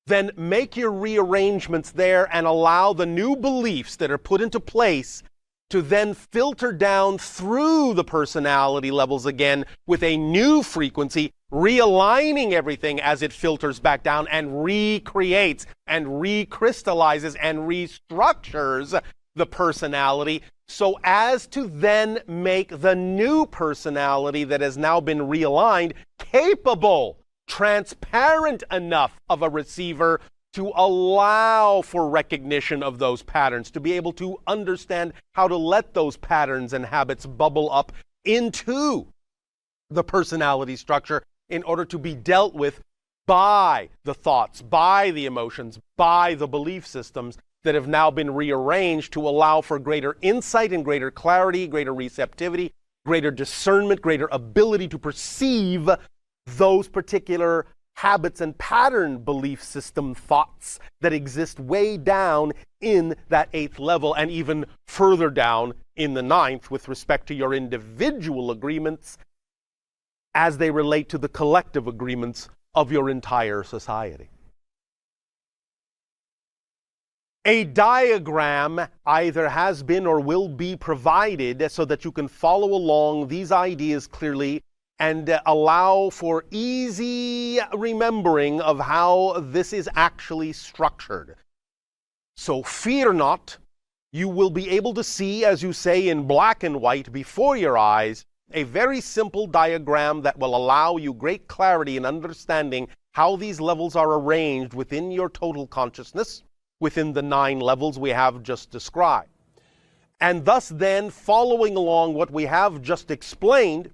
Speaker 2: then make your rearrangements there and allow the new beliefs that are put into place to then filter down through the personality levels again with a new frequency, realigning everything as it filters back down and recreates and recrystallizes and restructures the personality so as to then make the new personality that has now been realigned capable, transparent enough of a receiver to allow for recognition of those patterns, to be able to understand how to let those patterns and habits bubble up into the personality structure in order to be dealt with by the thoughts, by the emotions, by the belief systems that have now been rearranged to allow for greater insight and greater clarity, greater receptivity, greater discernment, greater ability to perceive those particular habits and pattern belief system thoughts that exist way down in that 8th level and even further down in the 9th with respect to your individual agreements as they relate to the collective agreements of your entire society. A diagram either has been or will be provided so that you can follow along these ideas clearly and allow for easy remembering of how this is actually structured. So fear not, you will be able to see, as you say, in black and white before your eyes, a very simple diagram that will allow you great clarity in understanding how these levels are arranged within your total consciousness, within the 9 levels we have just described. And thus then, following along what we have just explained,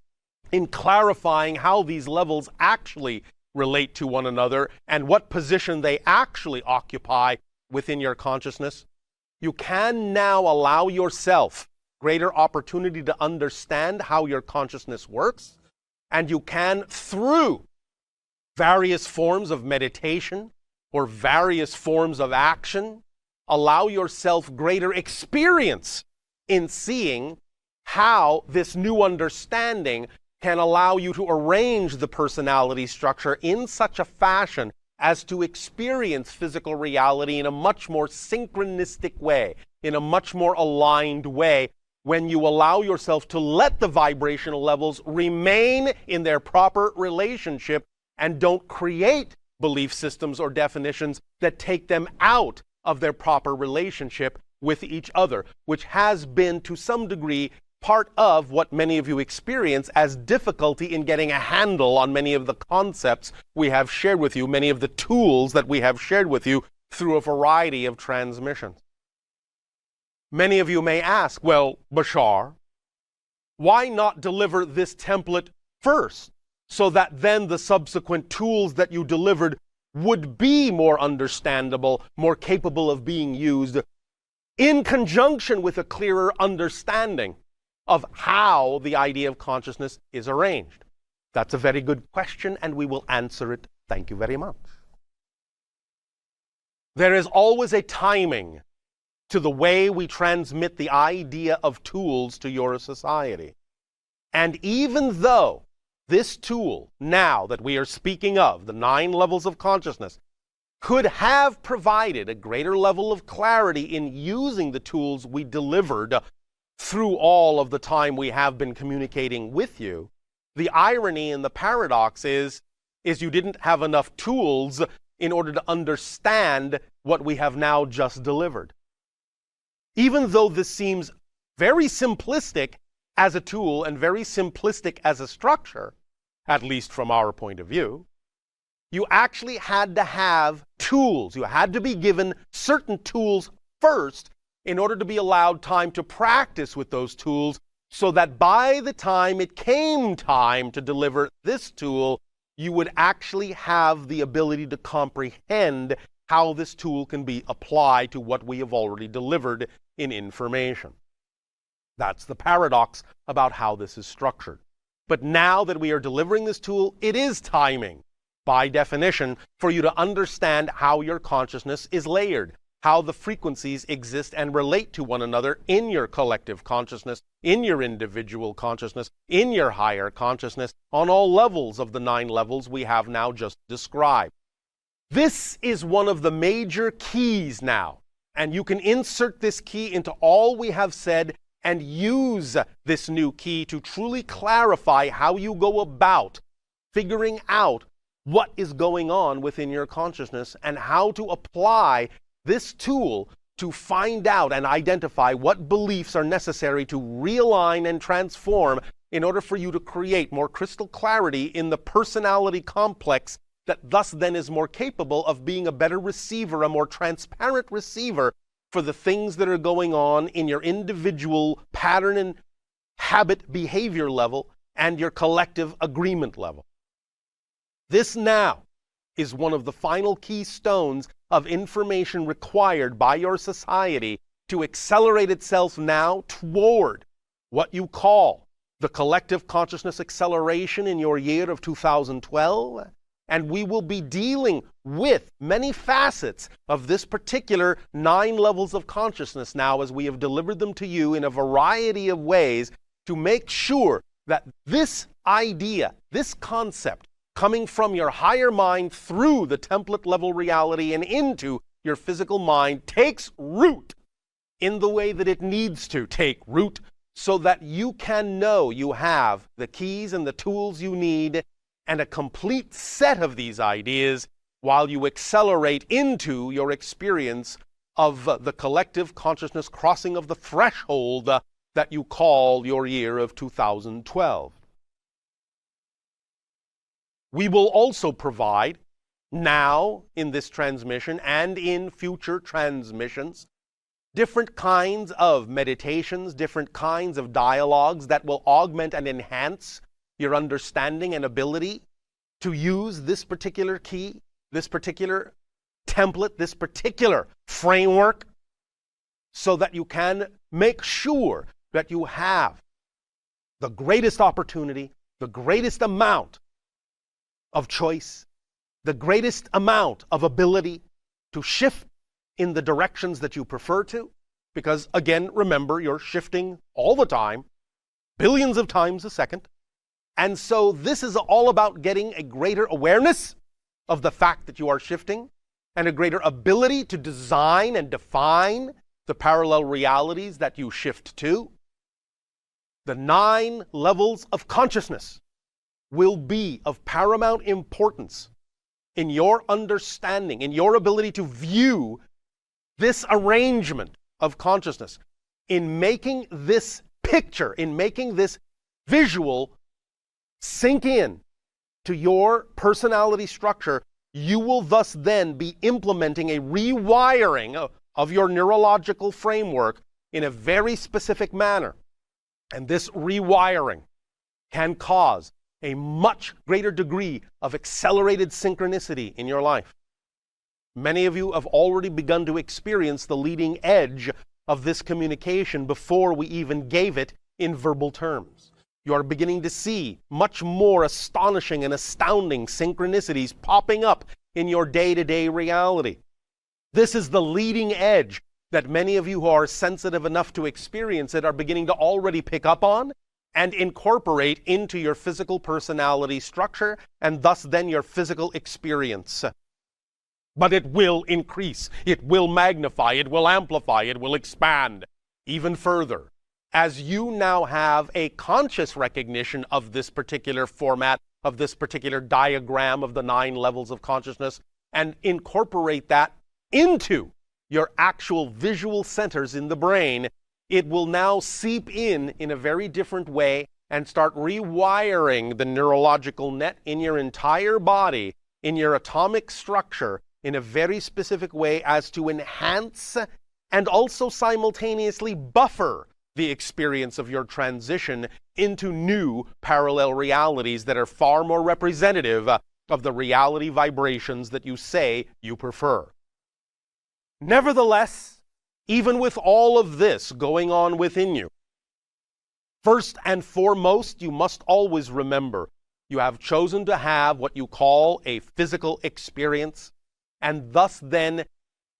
Speaker 2: in clarifying how these levels actually relate to one another and what position they actually occupy within your consciousness, you can now allow yourself greater opportunity to understand how your consciousness works, and you can, through various forms of meditation or various forms of action, allow yourself greater experience in seeing how this new understanding can allow you to arrange the personality structure in such a fashion as to experience physical reality in a much more synchronistic way, in a much more aligned way, when you allow yourself to let the vibrational levels remain in their proper relationship and don't create belief systems or definitions that take them out of their proper relationship with each other, which has been to some degree part of what many of you experience as difficulty in getting a handle on many of the concepts we have shared with you, many of the tools that we have shared with you through a variety of transmissions. Many of you may ask, well, Bashar, why not deliver this template first, so that then the subsequent tools that you delivered would be more understandable, more capable of being used in conjunction with a clearer understanding of how the idea of consciousness is arranged? That's a very good question, and we will answer it. Thank you very much. There is always a timing to the way we transmit the idea of tools to your society. And even though this tool, now that we are speaking of, the 9 levels of consciousness, could have provided a greater level of clarity in using the tools we delivered through all of the time we have been communicating with you, the irony and the paradox is you didn't have enough tools in order to understand what we have now just delivered. Even though this seems very simplistic as a tool and very simplistic as a structure, at least from our point of view, you actually had to have tools. You had to be given certain tools first in order to be allowed time to practice with those tools, so that by the time it came time to deliver this tool, you would actually have the ability to comprehend how this tool can be applied to what we have already delivered in information. That's the paradox about how this is structured. But now that we are delivering this tool, it is timing, by definition, for you to understand how your consciousness is layered, how the frequencies exist and relate to one another in your collective consciousness, in your individual consciousness, in your higher consciousness, on all levels of the 9 levels we have now just described. This is one of the major keys now, and you can insert this key into all we have said and use this new key to truly clarify how you go about figuring out what is going on within your consciousness and how to apply this tool to find out and identify what beliefs are necessary to realign and transform in order for you to create more crystal clarity in the personality complex that thus then is more capable of being a better receiver, a more transparent receiver for the things that are going on in your individual pattern and habit behavior level and your collective agreement level. This now is one of the final keystones of information required by your society to accelerate itself now toward what you call the collective consciousness acceleration in your year of 2012. And we will be dealing with many facets of this particular 9 levels of consciousness now, as we have delivered them to you in a variety of ways, to make sure that this idea, this concept, coming from your higher mind through the template level reality and into your physical mind, takes root in the way that it needs to take root, so that you can know you have the keys and the tools you need and a complete set of these ideas while you accelerate into your experience of the collective consciousness crossing of the threshold that you call your year of 2012. We will also provide now in this transmission and in future transmissions different kinds of meditations, different kinds of dialogues that will augment and enhance your understanding and ability to use this particular key, this particular template, this particular framework, so that you can make sure that you have the greatest opportunity, the greatest amount of choice, the greatest amount of ability to shift in the directions that you prefer to, because again, remember, you're shifting all the time, billions of times a second. And so this is all about getting a greater awareness of the fact that you are shifting and a greater ability to design and define the parallel realities that you shift to. The 9 levels of consciousness will be of paramount importance in your understanding, in your ability to view this arrangement of consciousness, in making this picture, in making this visual sink in to your personality structure. You will thus then be implementing a rewiring of your neurological framework in a very specific manner. And this rewiring can cause a much greater degree of accelerated synchronicity in your life. Many of you have already begun to experience the leading edge of this communication before we even gave it in verbal terms. You are beginning to see much more astonishing and astounding synchronicities popping up in your day-to-day reality. This is the leading edge that many of you who are sensitive enough to experience it are beginning to already pick up on and incorporate into your physical personality structure and thus then your physical experience. But it will increase, it will magnify, it will amplify, it will expand even further. As you now have a conscious recognition of this particular format, of this particular diagram of the 9 levels of consciousness, and incorporate that into your actual visual centers in the brain, it will now seep in a very different way and start rewiring the neurological net in your entire body, in your atomic structure, in a very specific way as to enhance and also simultaneously buffer the experience of your transition into new parallel realities that are far more representative of the reality vibrations that you say you prefer. Nevertheless, even with all of this going on within you, first and foremost, you must always remember you have chosen to have what you call a physical experience, and thus then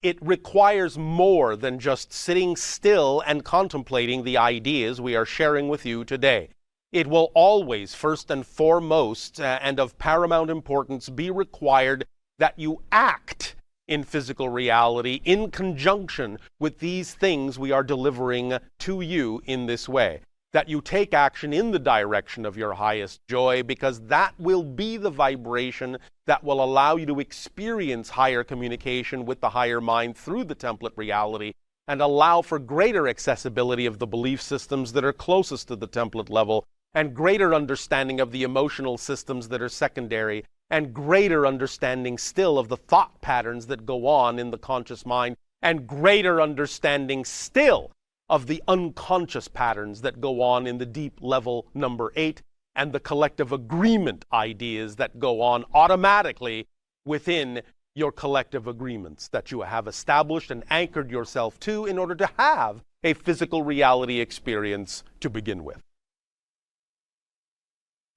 Speaker 2: it requires more than just sitting still and contemplating the ideas we are sharing with you today. It will always, first and foremost, and of paramount importance, be required that you act in physical reality in conjunction with these things we are delivering to you in this way. That you take action in the direction of your highest joy, because that will be the vibration that will allow you to experience higher communication with the higher mind through the template reality and allow for greater accessibility of the belief systems that are closest to the template level, and greater understanding of the emotional systems that are secondary, and greater understanding still of the thought patterns that go on in the conscious mind, and greater understanding still of the unconscious patterns that go on in the deep level number 8, and the collective agreement ideas that go on automatically within your collective agreements that you have established and anchored yourself to in order to have a physical reality experience to begin with.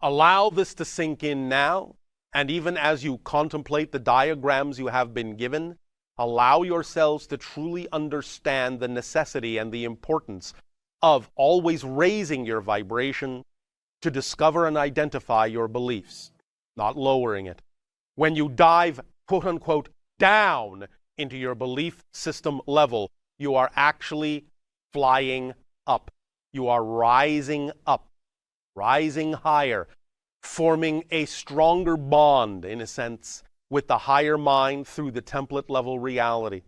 Speaker 2: Allow this to sink in now, and even as you contemplate the diagrams you have been given, allow yourselves to truly understand the necessity and the importance of always raising your vibration to discover and identify your beliefs, not lowering it. When you dive, quote unquote, down into your belief system level, you are actually flying up. You are rising up, rising higher, forming a stronger bond, in a sense, with the higher mind through the template level reality.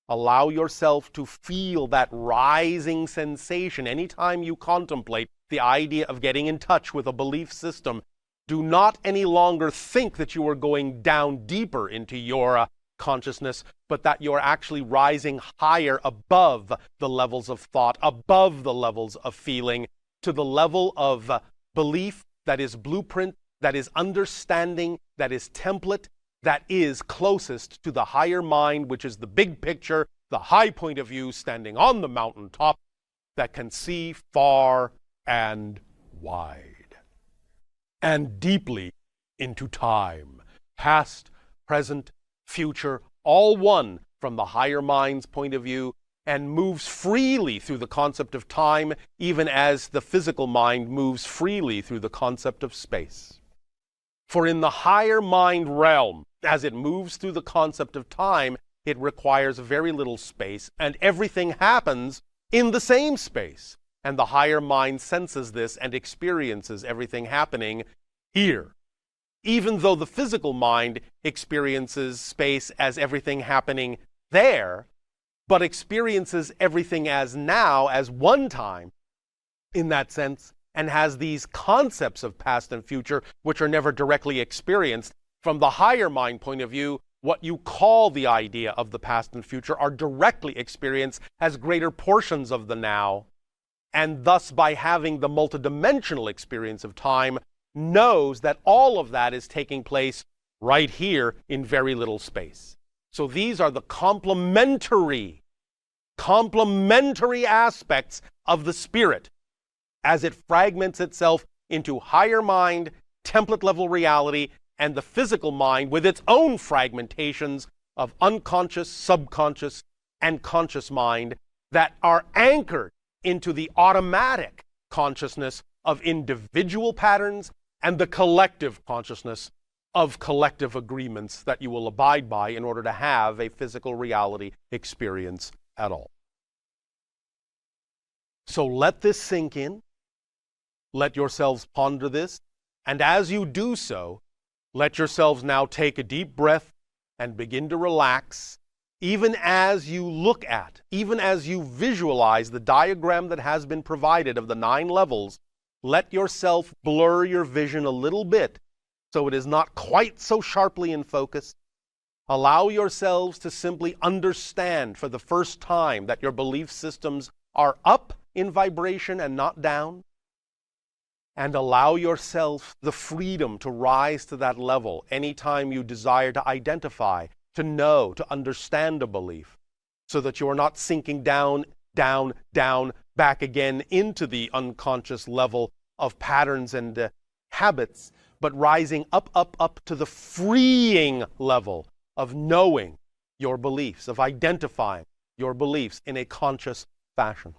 Speaker 2: Allow yourself to feel that rising sensation anytime you contemplate the idea of getting in touch with a belief system. Do not any longer think that you are going down deeper into your consciousness, but that you're actually rising higher above the levels of thought, above the levels of feeling, to the level of belief that is blueprint, that is understanding, that is template, that is closest to the higher mind, which is the big picture, the high point of view standing on the mountaintop that can see far and wide and deeply into time, past, present, future, all one from the higher mind's point of view, and moves freely through the concept of time, even as the physical mind moves freely through the concept of space. For in the higher mind realm, as it moves through the concept of time, it requires very little space, and everything happens in the same space. And the higher mind senses this and experiences everything happening here, even though the physical mind experiences space as everything happening there, but experiences everything as now, as one time, in that sense, and has these concepts of past and future, which are never directly experienced. From the higher mind point of view, what you call the idea of the past and future are directly experienced as greater portions of the now, and thus by having the multidimensional experience of time, knows that all of that is taking place right here in very little space. So these are the complementary aspects of the spirit as it fragments itself into higher mind, template level reality, and the physical mind with its own fragmentations of unconscious, subconscious, and conscious mind that are anchored into the automatic consciousness of individual patterns and the collective consciousness of collective agreements that you will abide by in order to have a physical reality experience at all. So let this sink in. Let yourselves ponder this. And as you do so, let yourselves now take a deep breath and begin to relax, even as you look at, even as you visualize the diagram that has been provided of the 9 levels. Let yourself blur your vision a little bit so it is not quite so sharply in focus. Allow yourselves to simply understand for the first time that your belief systems are up in vibration and not down. And allow yourself the freedom to rise to that level anytime you desire to identify, to know, to understand a belief, so that you are not sinking down, down, down, back again into the unconscious level of patterns and habits, but rising up, up, up to the freeing level of knowing your beliefs, of identifying your beliefs in a conscious fashion.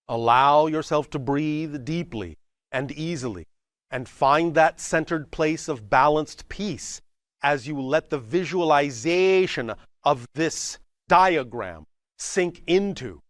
Speaker 2: Allow yourself to breathe deeply and easily and find that centered place of balanced peace as you let the visualization of this diagram sink into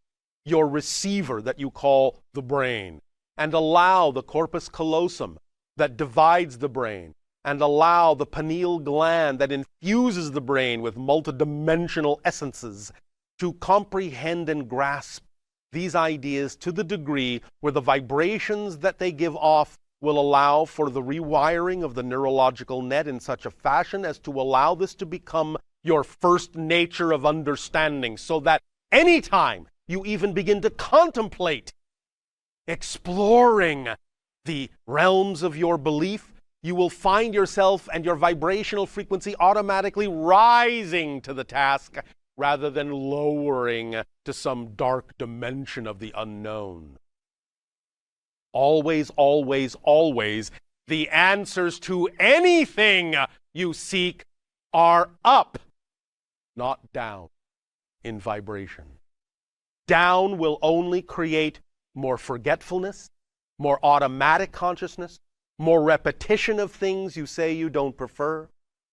Speaker 2: your receiver that you call the brain, and allow the corpus callosum that divides the brain, and allow the pineal gland that infuses the brain with multidimensional essences to comprehend and grasp these ideas to the degree where the vibrations that they give off will allow for the rewiring of the neurological net in such a fashion as to allow this to become your first nature of understanding, so that anytime you even begin to contemplate exploring the realms of your belief, you will find yourself and your vibrational frequency automatically rising to the task rather than lowering to some dark dimension of the unknown. Always, always, always, the answers to anything you seek are up, not down in vibration. Down will only create more forgetfulness, more automatic consciousness, more repetition of things you say you don't prefer,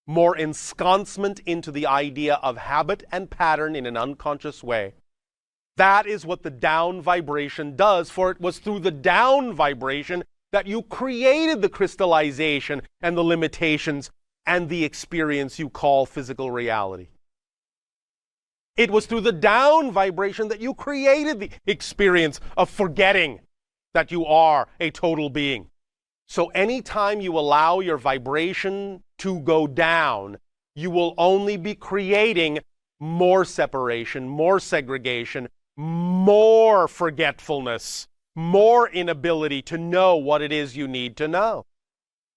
Speaker 2: more ensconcement into the idea of habit and pattern in an unconscious way. That is what the down vibration does, for it was through the down vibration that you created the crystallization and the limitations and the experience you call physical reality. It was through the down vibration that you created the experience of forgetting that you are a total being. So anytime you allow your vibration to go down, you will only be creating more separation, more segregation, more forgetfulness, more inability to know what it is you need to know.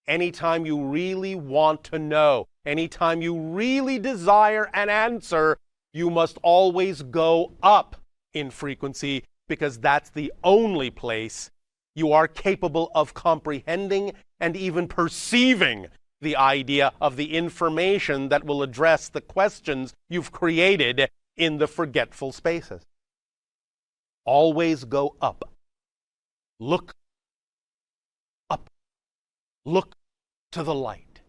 Speaker 2: Anytime you really want to know, anytime you really desire an answer, you must always go up in frequency, because that's the only place you are capable of comprehending and even perceiving the idea of the information that will address the questions you've created in the forgetful spaces. Always go up. Look up. Look to the light.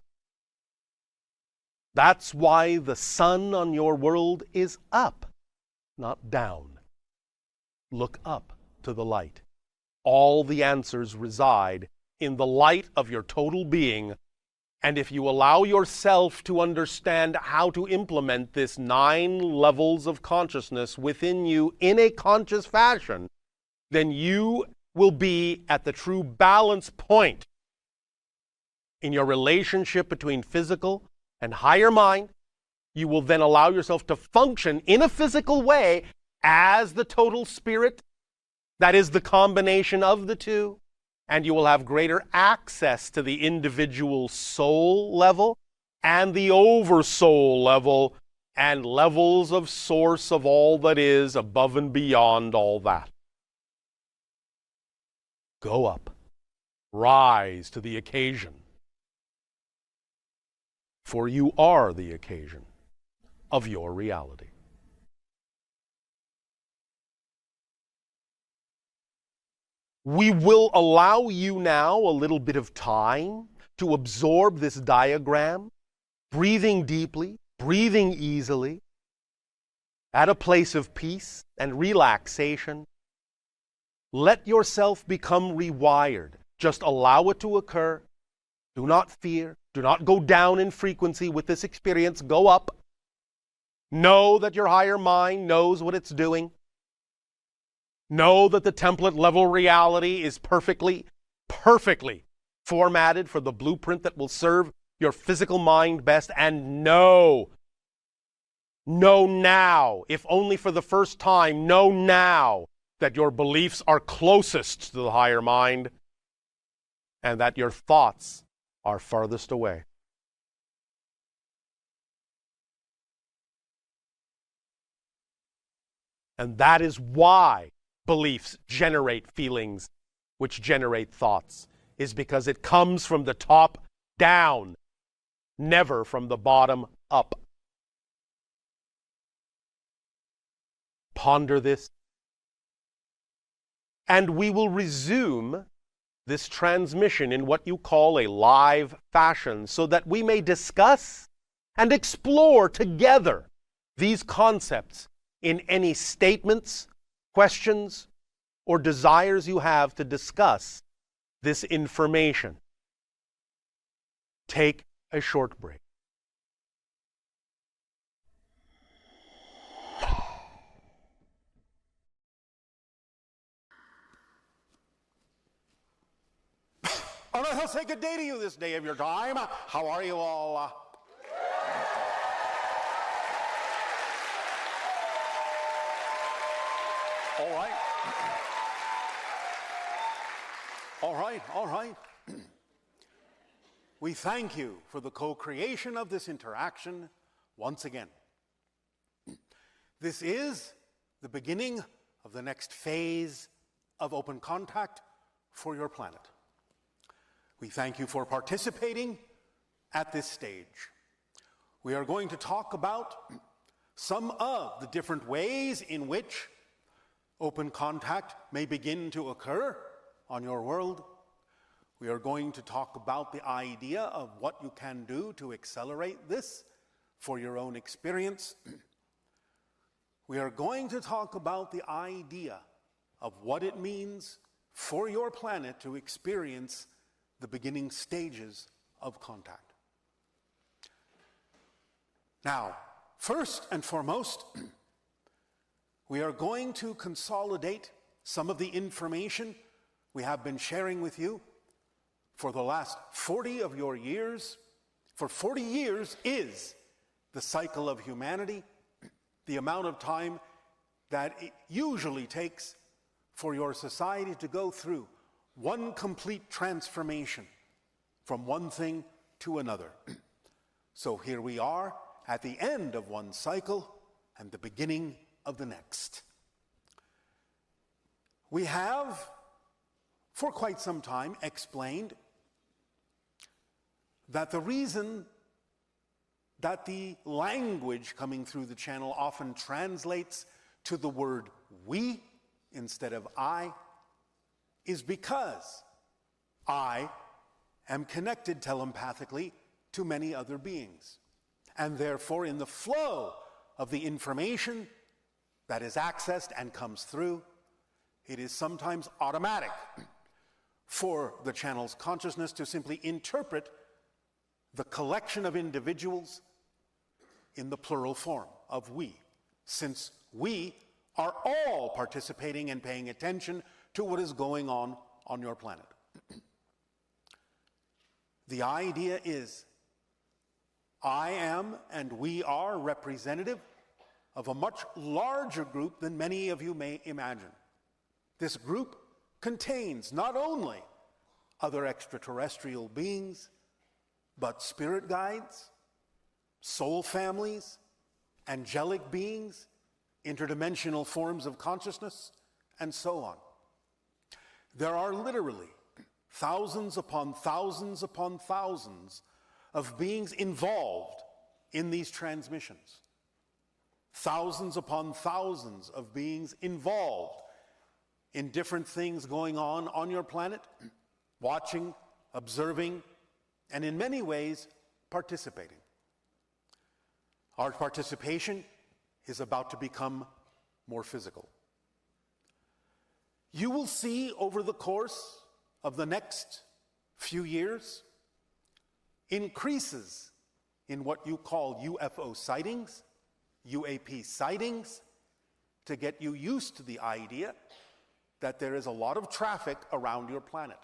Speaker 2: That's why the sun on your world is up, not down. Look up to the light. All the answers reside in the light of your total being. And if you allow yourself to understand how to implement this 9 levels of consciousness within you in a conscious fashion, then you will be at the true balance point in your relationship between physical and higher mind. You will then allow yourself to function in a physical way as the total spirit. That is the combination of the two. And you will have greater access to the individual soul level and the oversoul level and levels of source of all that is above and beyond all that. Go up. Rise to the occasion. For you are the occasion of your reality. We will allow you now a little bit of time to absorb this diagram, breathing deeply, breathing easily, at a place of peace and relaxation. Let yourself become rewired. Just allow it to occur. Do not fear. Do not go down in frequency with this experience. Go up. Know that your higher mind knows what it's doing. Know that the template level reality is perfectly formatted for the blueprint that will serve your physical mind best. And know now, if only for the first time, know now that your beliefs are closest to the higher mind and that your thoughts are farthest away. And that is why beliefs generate feelings, which generate thoughts, is because it comes from the top down, never from the bottom up. Ponder this, and we will resume this transmission in what you call a live fashion so that we may discuss and explore together these concepts in any statements, questions, or desires you have to discuss this information. Take a short break.
Speaker 3: All right, I'll say good day to you this day of your time. How are you all? All right. All right. We thank you for the co-creation of this interaction once again. This is the beginning of the next phase of open contact for your planet. We thank you for participating at this stage. We are going to talk about some of the different ways in which open contact may begin to occur on your world. We are going to talk about the idea of what you can do to accelerate this for your own experience. We are going to talk about the idea of what it means for your planet to experience the beginning stages of contact. Now, first and foremost, we are going to consolidate some of the information we have been sharing with you for the last 40 of your years. For 40 years is the cycle of humanity, the amount of time that it usually takes for your society to go through one complete transformation from one thing to another. So here we are at the end of one cycle and the beginning of the next. We have, for quite some time, explained that the reason that the language coming through the channel often translates to the word we instead of I is because I am connected telepathically to many other beings. And therefore, in the flow of the information that is accessed and comes through, it is sometimes automatic for the channel's consciousness to simply interpret the collection of individuals in the plural form of we, since we are all participating and paying attention to what is going on your planet. The idea is I am and we are representative of a much larger group than many of you may imagine. This group contains not only other extraterrestrial beings, but spirit guides, soul families, angelic beings, interdimensional forms of consciousness, and so on. There are literally thousands upon thousands upon thousands of beings involved in these transmissions. Thousands upon thousands of beings involved in different things going on your planet, watching, observing, and in many ways, participating. Our participation is about to become more physical. You will see over the course of the next few years increases in what you call UFO sightings, UAP sightings, to get you used to the idea that there is a lot of traffic around your planet.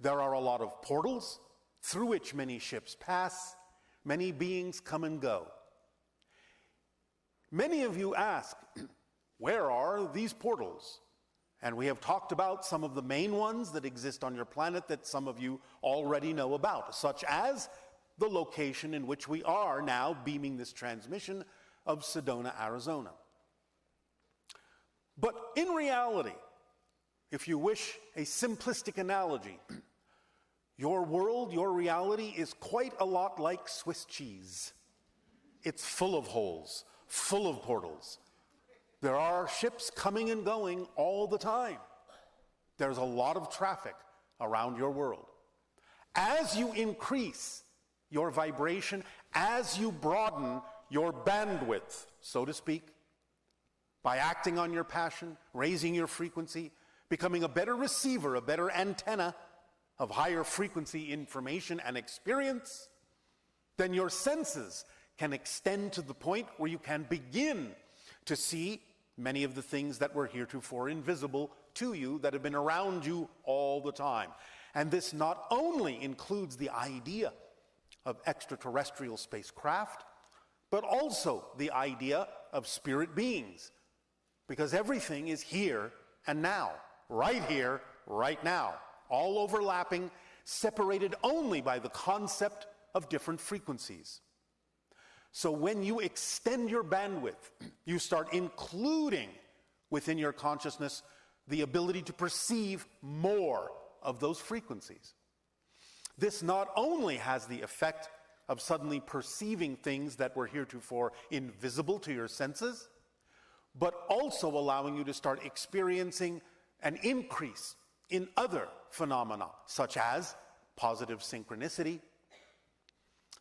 Speaker 3: There are a lot of portals through which many ships pass, many beings come and go. Many of you ask, where are these portals? And we have talked about some of the main ones that exist on your planet that some of you already know about, such as the location in which we are now beaming this transmission of Sedona, Arizona. But in reality, if you wish a simplistic analogy, your world, your reality is quite a lot like Swiss cheese. It's full of holes, full of portals. There are ships coming and going all the time. There's a lot of traffic around your world. As you increase your vibration, as you broaden your bandwidth, so to speak, by acting on your passion, raising your frequency, becoming a better receiver, a better antenna of higher frequency information and experience, then your senses can extend to the point where you can begin to see many of the things that were heretofore invisible to you, that have been around you all the time. And this not only includes the idea of extraterrestrial spacecraft, but also the idea of spirit beings, because everything is here and now, right here, right now, all overlapping, separated only by the concept of different frequencies. So when you extend your bandwidth, you start including within your consciousness the ability to perceive more of those frequencies. This not only has the effect of suddenly perceiving things that were heretofore invisible to your senses, but also allowing you to start experiencing an increase in other phenomena, such as positive synchronicity,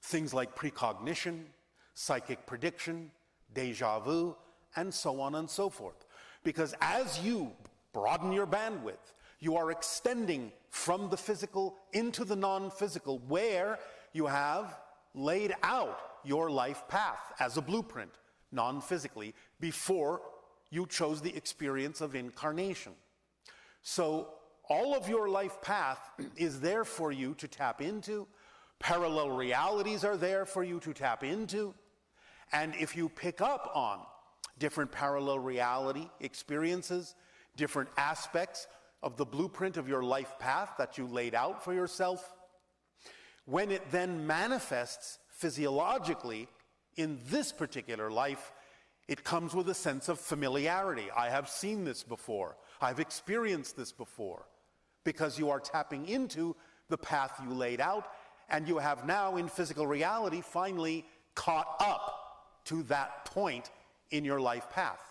Speaker 3: things like precognition, psychic prediction, deja vu, and so on and so forth. Because as you broaden your bandwidth, you are extending from the physical into the non-physical, where you have laid out your life path as a blueprint, non-physically, before you chose the experience of incarnation. So all of your life path is there for you to tap into. Parallel realities are there for you to tap into. And if you pick up on different parallel reality experiences, different aspects of the blueprint of your life path that you laid out for yourself, when it then manifests physiologically in this particular life, it comes with a sense of familiarity. I have seen this before. I've experienced this before. Because you are tapping into the path you laid out, And you have now, in physical reality, finally caught up to that point in your life path.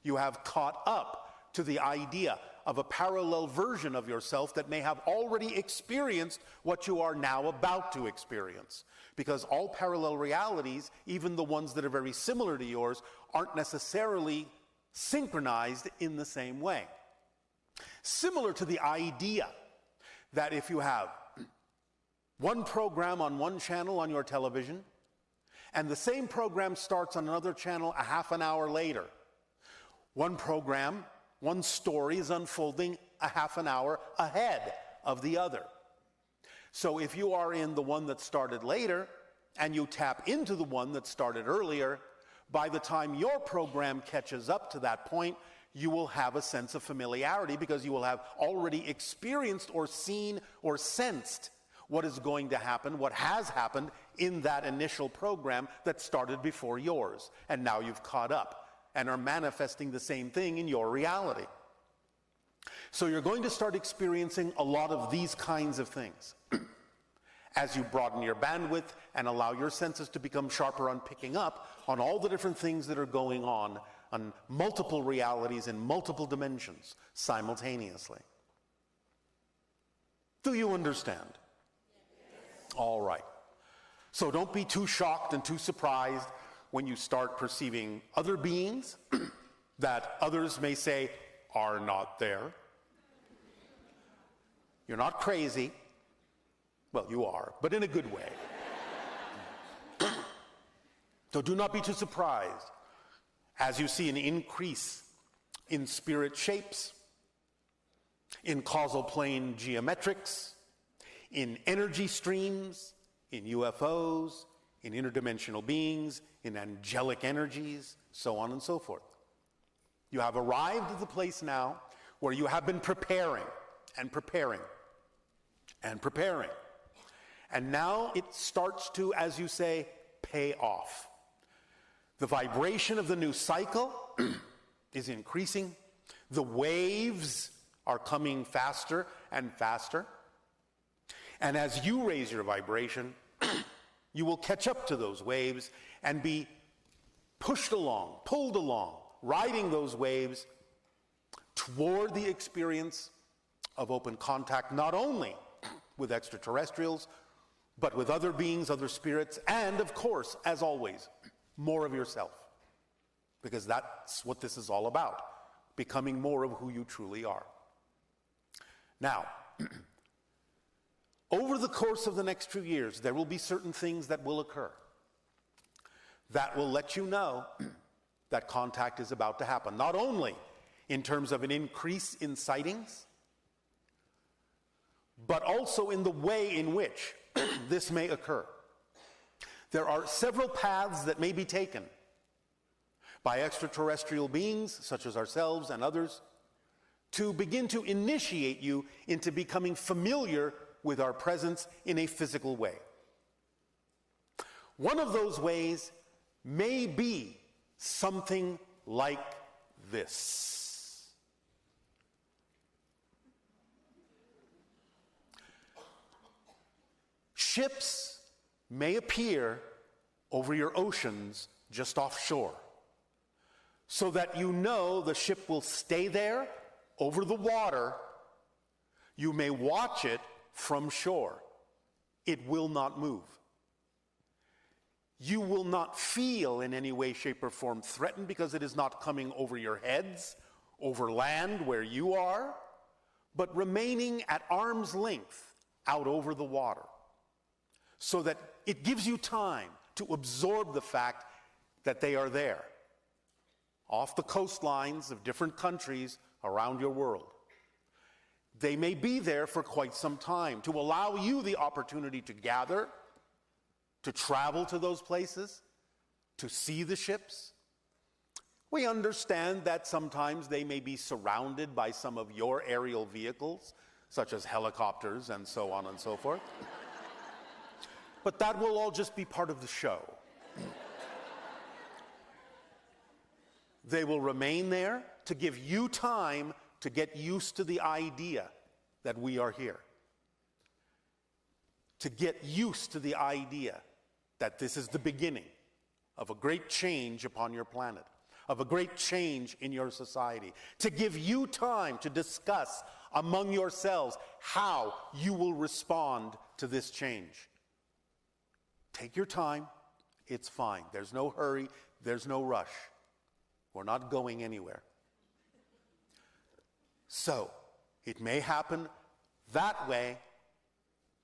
Speaker 3: You have caught up to the idea of a parallel version of yourself that may have already experienced what you are now about to experience. Because all parallel realities, even the ones that are very similar to yours, aren't necessarily synchronized in the same way. Similar to the idea that if you have one program on one channel on your television, and the same program starts on another channel a half an hour later, one program, one story is unfolding a half an hour ahead of the other. So if you are in the one that started later, and you tap into the one that started earlier, by the time your program catches up to that point, you will have a sense of familiarity because you will have already experienced or seen or sensed what is going to happen, what has happened in that initial program that started before yours. And now you've caught up and are manifesting the same thing in your reality. So you're going to start experiencing a lot of these kinds of things as you broaden your bandwidth and allow your senses to become sharper on picking up on all the different things that are going on multiple realities in multiple dimensions simultaneously. Do you understand? Yes. All right. So don't be too shocked and too surprised when you start perceiving other beings that others may say are not there. You're not crazy. Well, you are, but in a good way. So do not be too surprised as you see an increase in spirit shapes, in causal plane geometrics, in energy streams, in UFOs, in interdimensional beings, in angelic energies, so on and so forth. You have arrived at the place now where you have been preparing and preparing and preparing. And now it starts to, as you say, pay off. The vibration of the new cycle is increasing. The waves are coming faster and faster. And as you raise your vibration, you will catch up to those waves and be pushed along, pulled along, riding those waves toward the experience of open contact, not only with extraterrestrials, but with other beings, other spirits, and of course, as always, more of yourself. Because that's what this is all about, becoming more of who you truly are. Now, over the course of the next few years, there will be certain things that will occur that will let you know that contact is about to happen. Not only in terms of an increase in sightings, but also in the way in which this may occur. There are several paths that may be taken by extraterrestrial beings, such as ourselves and others, to begin to initiate you into becoming familiar with our presence in a physical way. One of those ways may be something like this. Ships may appear over your oceans just offshore, so that you know the ship will stay there over the water. You may watch it from shore. It will not move. You will not feel in any way, shape, or form threatened because it is not coming over your heads, over land where you are, but remaining at arm's length out over the water, so that it gives you time to absorb the fact that they are there, off the coastlines of different countries around your world. They may be there for quite some time to allow you the opportunity to gather, to travel to those places, to see the ships. We understand that sometimes they may be surrounded by some of your aerial vehicles, such as helicopters and so on and so forth. But that will all just be part of the show. They will remain there to give you time to get used to the idea that we are here. to get used to the idea that this is the beginning of a great change upon your planet, of a great change in your society, to give you time to discuss among yourselves how you will respond to this change. Take your time. It's fine. There's no hurry. There's no rush. We're not going anywhere. So, it may happen that way,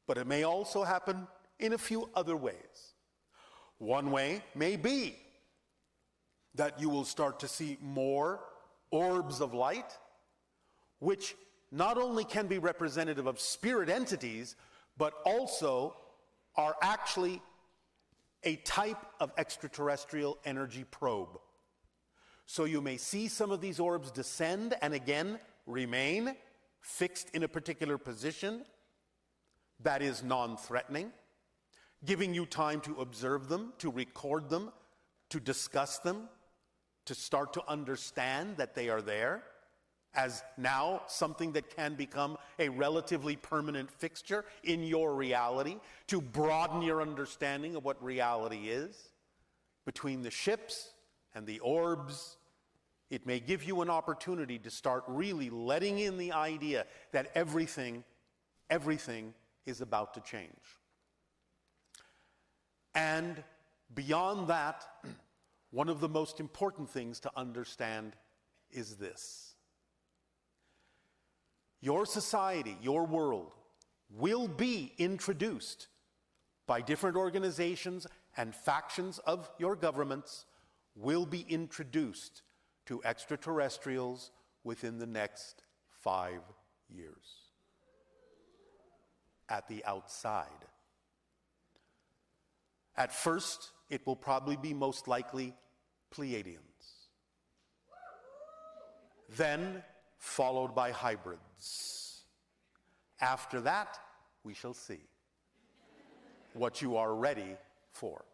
Speaker 3: but it may also happen in a few other ways. One way may be that you will start to see more orbs of light, which not only can be representative of spirit entities, but also are actually a type of extraterrestrial energy probe. So you may see some of these orbs descend and again remain fixed in a particular position that is non-threatening, giving you time to observe them, to record them, to discuss them, to start to understand that they are there as now something that can become a relatively permanent fixture in your reality, to broaden your understanding of what reality is. Between the ships and the orbs, it may give you an opportunity to start really letting in the idea that everything is about to change. And beyond that, one of the most important things to understand is this. Your society, your world, will be introduced by different organizations and factions of your governments, will be introduced to extraterrestrials within the next 5 years. At the outside. At first, it will probably be most likely Pleiadians. Then, followed by hybrids. After that, we shall see what you are ready for.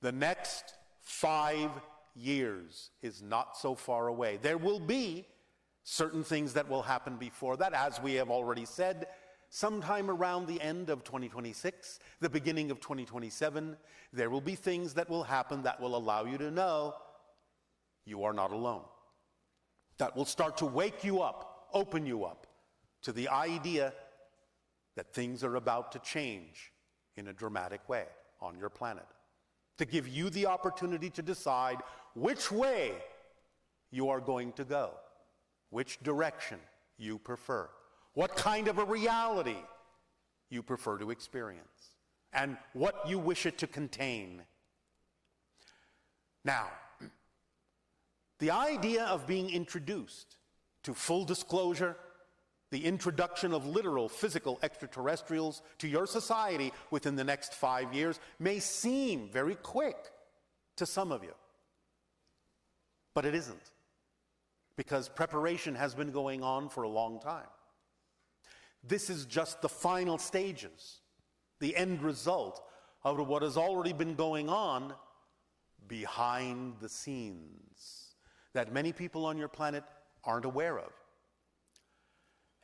Speaker 3: The next 5 years is not so far away. There will be certain things that will happen before that, as we have already said. Sometime around the end of 2026, the beginning of 2027, there will be things that will happen that will allow you to know you are not alone. That will start to wake you up, open you up to the idea that things are about to change in a dramatic way on your planet. To give you the opportunity to decide which way you are going to go, which direction you prefer, what kind of a reality you prefer to experience, and what you wish it to contain. Now, the idea of being introduced to full disclosure, the introduction of literal physical extraterrestrials to your society within the next 5 years may seem very quick to some of you. But it isn't, because preparation has been going on for a long time. This is just the final stages, the end result of what has already been going on behind the scenes that many people on your planet aren't aware of.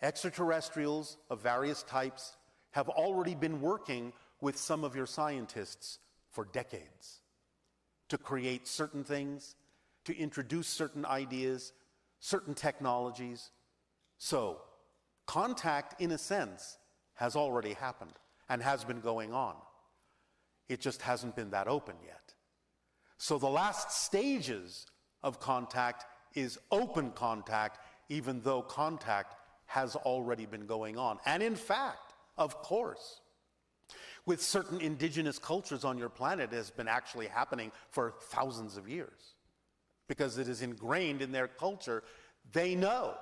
Speaker 3: Extraterrestrials of various types have already been working with some of your scientists for decades to create certain things, to introduce certain ideas, certain technologies. So, contact, in a sense, has already happened and has been going on. It just hasn't been that open yet. So the last stages of contact is open contact, even though contact has already been going on. And in fact, of course, with certain indigenous cultures on your planet, it has been actually happening for thousands of years, because it is ingrained in their culture. They know,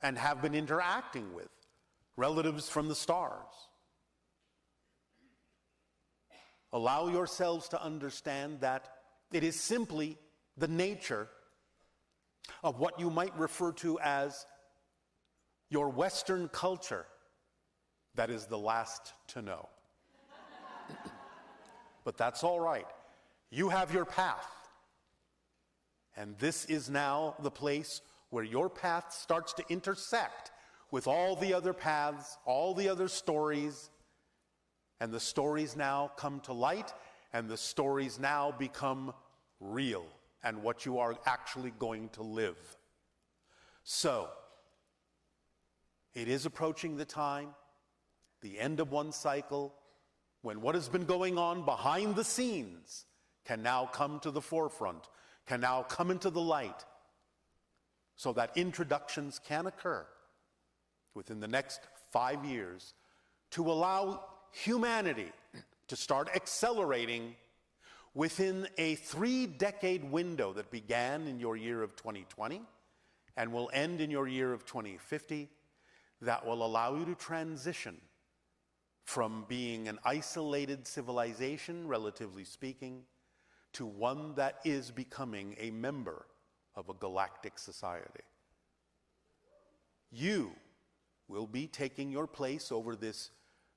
Speaker 3: and have been interacting with relatives from the stars. Allow yourselves to understand that it is simply the nature of what you might refer to as your Western culture that is the last to know. But that's all right. You have your path. And this is now the place where your path starts to intersect with all the other paths, all the other stories, and the stories now come to light, and the stories now become real and what you are actually going to live. So, it is approaching the time, the end of one cycle, when what has been going on behind the scenes can now come to the forefront, can now come into the light, so that introductions can occur within the next 5 years to allow humanity to start accelerating within a 3-decade window that began in your year of 2020 and will end in your year of 2050, that will allow you to transition from being an isolated civilization, relatively speaking, to one that is becoming a member of a galactic society. You will be taking your place over this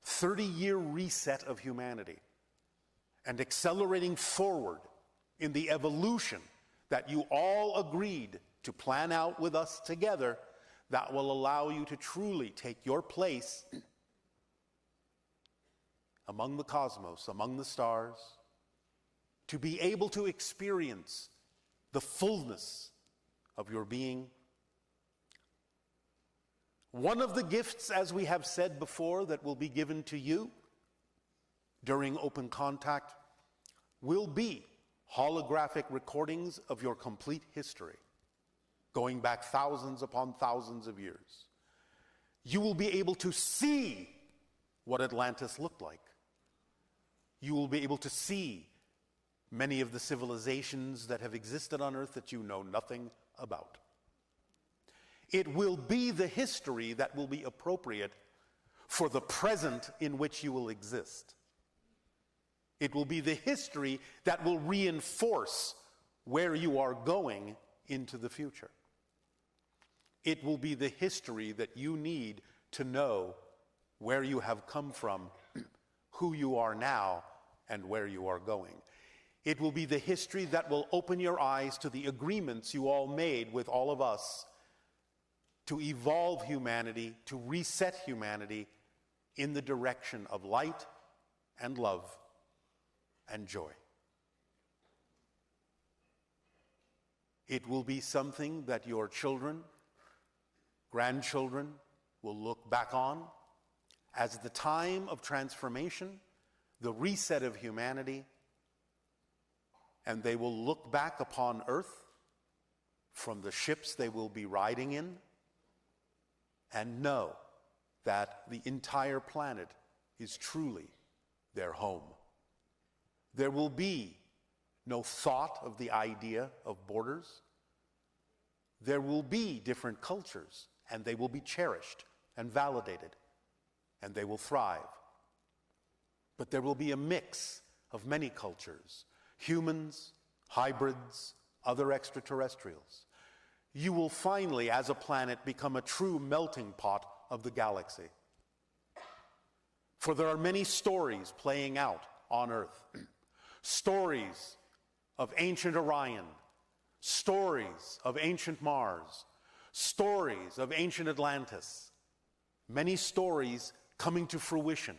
Speaker 3: 30-year reset of humanity and accelerating forward in the evolution that you all agreed to plan out with us together, that will allow you to truly take your place among the cosmos, among the stars, to be able to experience the fullness of your being. One of the gifts, as we have said before, that will be given to you during open contact will be holographic recordings of your complete history, going back thousands upon thousands of years. You will be able to see what Atlantis looked like. You will be able to see many of the civilizations that have existed on Earth that you know nothing about. It will be the history that will be appropriate for the present in which you will exist. It will be the history that will reinforce where you are going into the future. It will be the history that you need to know where you have come from, who you are now, and where you are going. It will be the history that will open your eyes to the agreements you all made with all of us to evolve humanity, to reset humanity in the direction of light and love and joy. It will be something that your children, grandchildren will look back on as the time of transformation, the reset of humanity, and they will look back upon Earth from the ships they will be riding in and know that the entire planet is truly their home. There will be no thought of the idea of borders. There will be different cultures, and they will be cherished and validated, and they will thrive. But there will be a mix of many cultures, humans, hybrids, other extraterrestrials. You will finally, as a planet, become a true melting pot of the galaxy. For there are many stories playing out on Earth. Stories of ancient Orion, stories of ancient Mars, stories of ancient Atlantis. Many stories coming to fruition,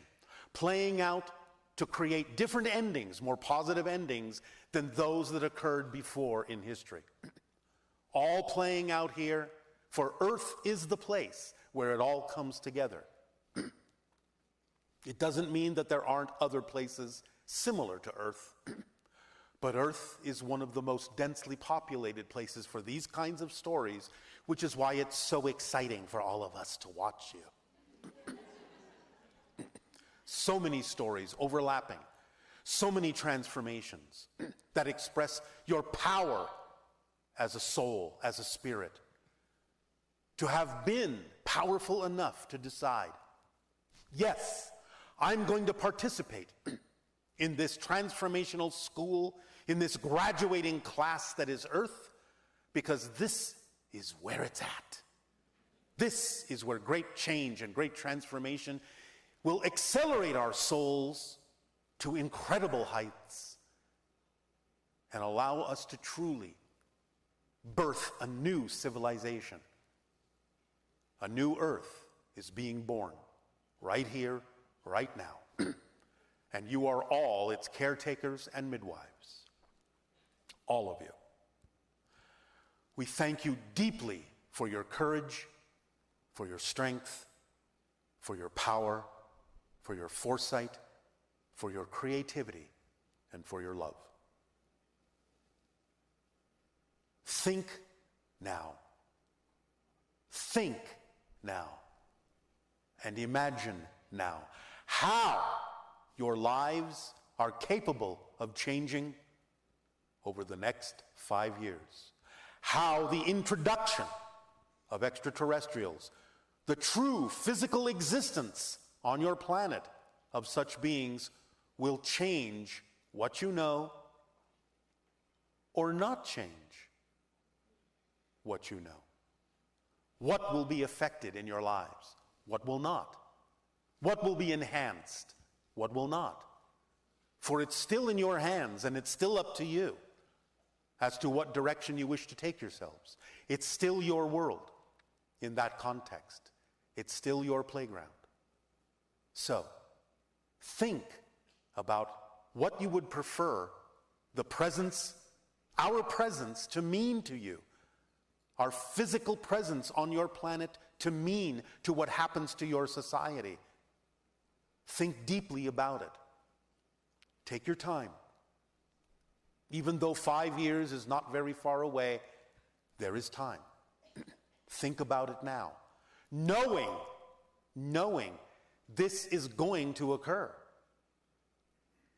Speaker 3: playing out to create different endings, more positive endings than those that occurred before in history. All playing out here, for Earth is the place where it all comes together. It doesn't mean that there aren't other places similar to Earth, but Earth is one of the most densely populated places for these kinds of stories, which is why it's so exciting for all of us to watch you. So many stories overlapping, so many transformations that express your power as a soul, as a spirit, to have been powerful enough to decide, yes, I'm going to participate in this transformational school, in this graduating class that is Earth, because this is where it's at. This is where great change and great transformation will accelerate our souls to incredible heights and allow us to truly birth a new civilization, a new Earth is being born right here, right now. And you are all its caretakers and midwives. All of you. We thank you deeply for your courage, for your strength, for your power, for your foresight, for your creativity, and for your love. Think now. Think now. And imagine now how your lives are capable of changing over the next 5 years. How the introduction of extraterrestrials, the true physical existence on your planet of such beings, will change what you know or not change what you know. What will be affected in your lives? What will not? What will be enhanced? What will not? For it's still in your hands, and it's still up to you as to what direction you wish to take yourselves. It's still your world in that context. It's still your playground. So, think about what you would prefer the presence, our presence, to mean to you. Our physical presence on your planet to mean to what happens to your society. Think deeply about it. Take your time. Even though 5 years is not very far away, there is time. Think about it now. Knowing this is going to occur.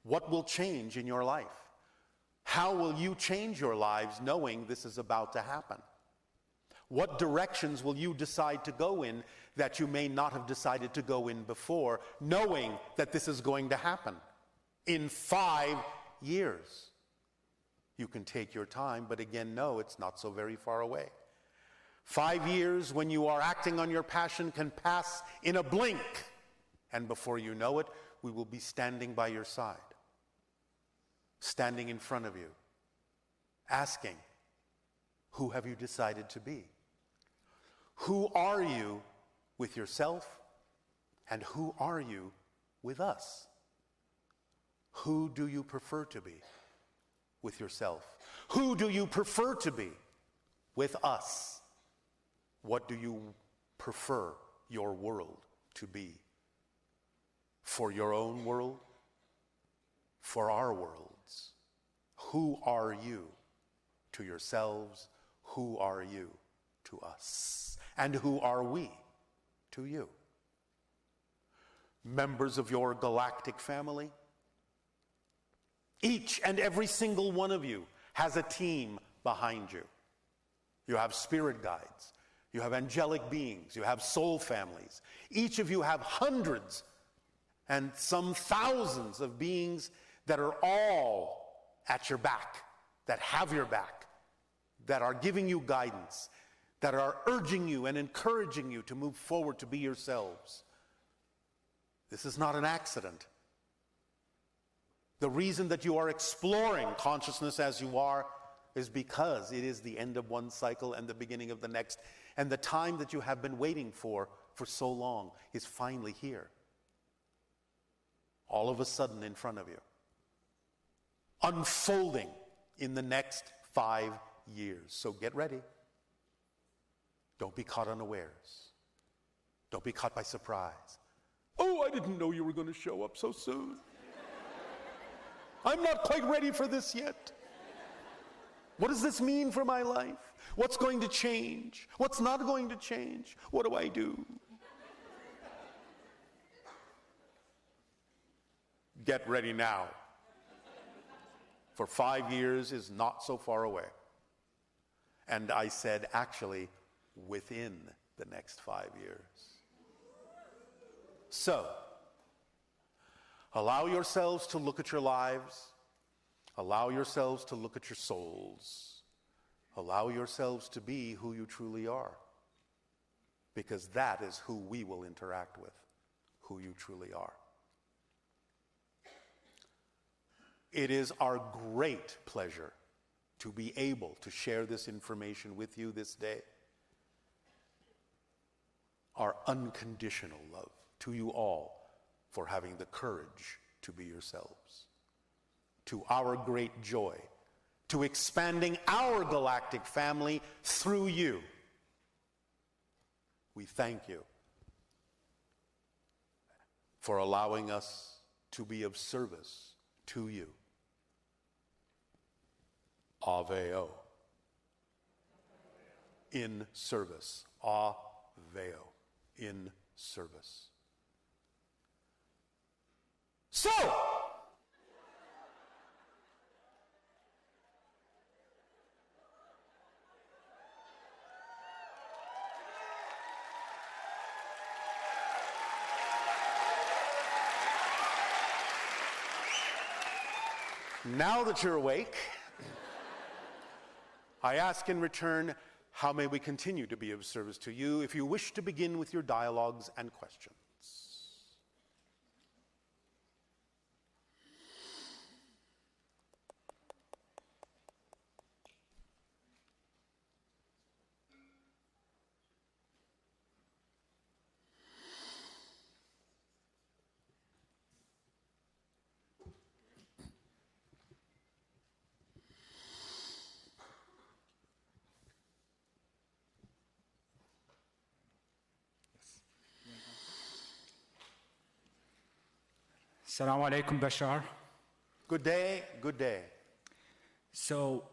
Speaker 3: What will change in your life? How will you change your lives knowing this is about to happen? What directions will you decide to go in that you may not have decided to go in before, knowing that this is going to happen in 5 years? You can take your time, but again, no, it's not so very far away. 5 years when you are acting on your passion can pass in a blink, and before you know it, we will be standing by your side, standing in front of you, asking, who have you decided to be? Who are you with yourself, and who are you with us? Who do you prefer to be with yourself? Who do you prefer to be with us? What do you prefer your world to be? For your own world? For our worlds? Who are you to yourselves? Who are you to us? And who are we to you? Members of your galactic family? Each and every single one of you has a team behind you. You have spirit guides. You have angelic beings. You have soul families. Each of you have hundreds and some thousands of beings that are all at your back, that have your back, that are giving you guidance, that are urging you and encouraging you to move forward to be yourselves. This is not an accident. The reason that you are exploring consciousness as you are is because it is the end of one cycle and the beginning of the next, and the time that you have been waiting for so long is finally here. All of a sudden in front of you. Unfolding in the next 5 years. So get ready. Don't be caught unawares. Don't be caught by surprise. Oh, I didn't know you were going to show up so soon. I'm not quite ready for this yet. What does this mean for my life? What's going to change? What's not going to change? What do I do? Get ready now. For 5 years is not so far away. And I said, actually, within the next 5 years. So, allow yourselves to look at your lives. Allow yourselves to look at your souls. Allow yourselves to be who you truly are. Because that is who we will interact with, who you truly are. It is our great pleasure to be able to share this information with you this day. our unconditional love to you all for having the courage to be yourselves, to our great joy, to expanding our galactic family through you. We thank you for allowing us to be of service to you. Aveo. In service. Aveo. In service. So, now that you're awake, I ask in return, how may we continue to be of service to you if you wish to begin with your dialogues and questions?
Speaker 4: Assalamu alaikum, Bashar.
Speaker 3: Good day, good day.
Speaker 4: So,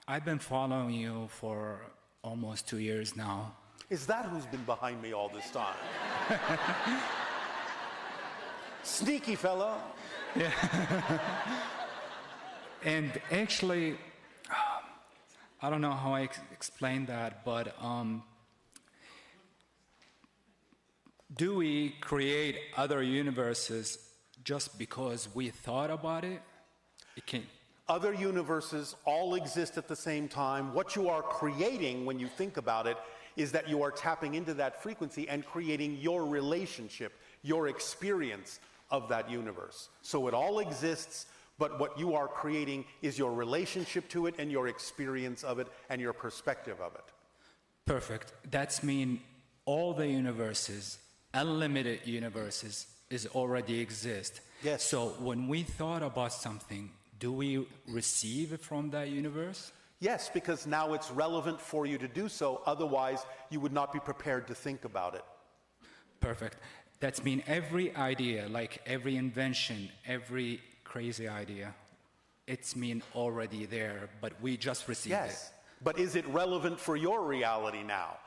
Speaker 4: I've been following you for almost 2 years now.
Speaker 3: Is that who's been behind me all this time? Sneaky fellow.
Speaker 4: And actually, I don't know how I explain that, but do we create other universes just because we thought about it? It can.
Speaker 3: Other universes all exist at the same time. What you are creating when you think about it is that you are tapping into that frequency and creating your relationship, your experience of that universe. So it all exists, but what you are creating is your relationship to it and your experience of it and your perspective of it.
Speaker 4: Perfect. That's mean all the universes, unlimited universes, is already exist.
Speaker 3: Yes.
Speaker 4: So when we thought about something, do we receive it from that universe?
Speaker 3: Yes, because now it's relevant for you to do so. Otherwise, you would not be prepared to think about it.
Speaker 4: Perfect. That's mean every idea, like every invention, every crazy idea, it's mean already there, but we just received it.
Speaker 3: Yes, but is it relevant for your reality now?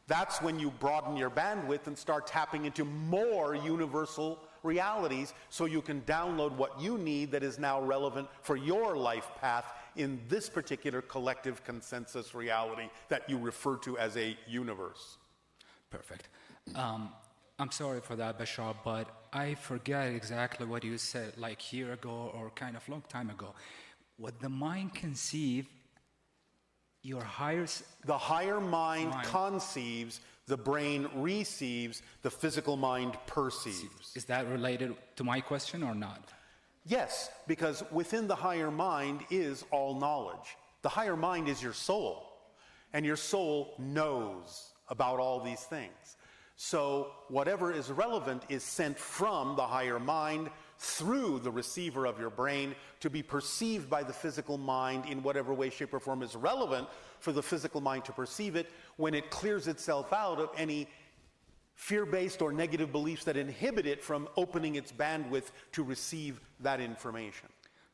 Speaker 3: That's when you broaden your bandwidth and start tapping into more universal realities so you can download what you need that is now relevant for your life path in this particular collective consensus reality that you refer to as a universe.
Speaker 4: Perfect. I'm sorry for that, Bashar, but I forget exactly what you said like a year ago or kind of long time ago. What the mind conceive, your higher...
Speaker 3: The higher mind conceives, the brain receives, the physical mind perceives.
Speaker 4: Is that related to my question or not?
Speaker 3: Yes, because within the higher mind is all knowledge. The higher mind is your soul, and your soul knows about all these things. So whatever is relevant is sent from the higher mind through the receiver of your brain to be perceived by the physical mind in whatever way, shape, or form is relevant for the physical mind to perceive it when it clears itself out of any fear-based or negative beliefs that inhibit it from opening its bandwidth to receive that information.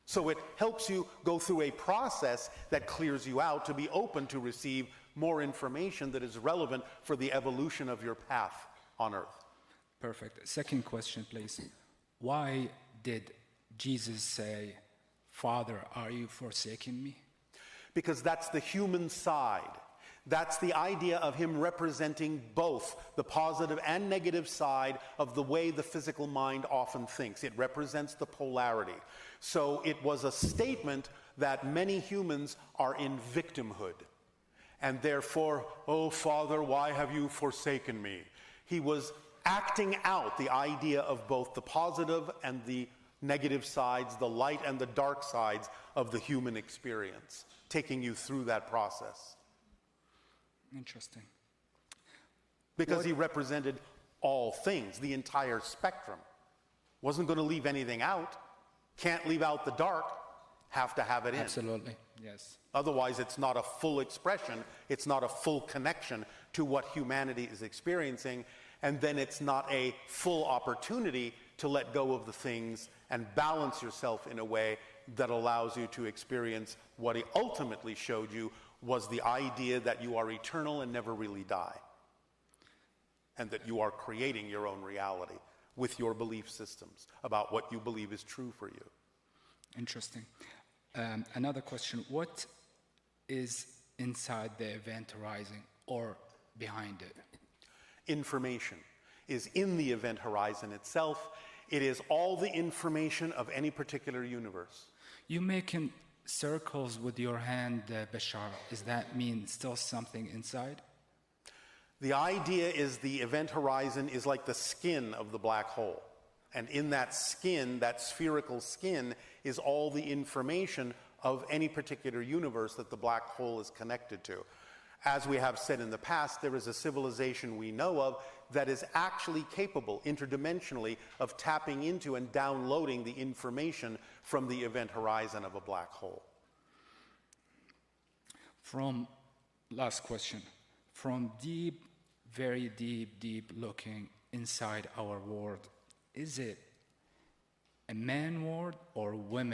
Speaker 3: So it helps you go through a process that clears you out to be open to receive more information that is relevant for the evolution of your path on earth.
Speaker 4: Perfect. Second question, please. Why did Jesus say, "Father, are you forsaking me?"
Speaker 3: Because that's the human side. That's the idea of him representing both the positive and negative side of the way the physical mind often thinks. It represents the polarity. So it was a statement that many humans are in victimhood. And therefore, "Oh, Father, why have you forsaken me?" He was acting out the idea of both the positive and the negative sides, the light and the dark sides of the human experience, taking you through that process.
Speaker 4: Interesting.
Speaker 3: because he represented all things, the entire spectrum. Wasn't going to leave anything out. Can't leave out the dark. Have to have it in.
Speaker 4: Absolutely, yes.
Speaker 3: Otherwise, it's not a full expression. It's not a full connection to what humanity is experiencing. And then it's not a full opportunity to let go of the things and balance yourself in a way that allows you to experience what he ultimately showed you was the idea that you are eternal and never really die. And that you are creating your own reality with your belief systems about what you believe is true for you.
Speaker 4: Interesting. Another question, what is inside the event horizon or behind it?
Speaker 3: Information is in the event horizon itself. It is all the information of any particular universe.
Speaker 4: You making circles with your hand, Bashar. Does that mean still something inside?
Speaker 3: The idea is the event horizon is like the skin of the black hole. And in that skin, that spherical skin, is all the information of any particular universe that the black hole is connected to. As we have said in the past, there is a civilization we know of that is actually capable, interdimensionally, of tapping into and downloading the information from the event horizon of a black hole.
Speaker 4: Last question, from deep, very deep looking inside our world, is it a man world or women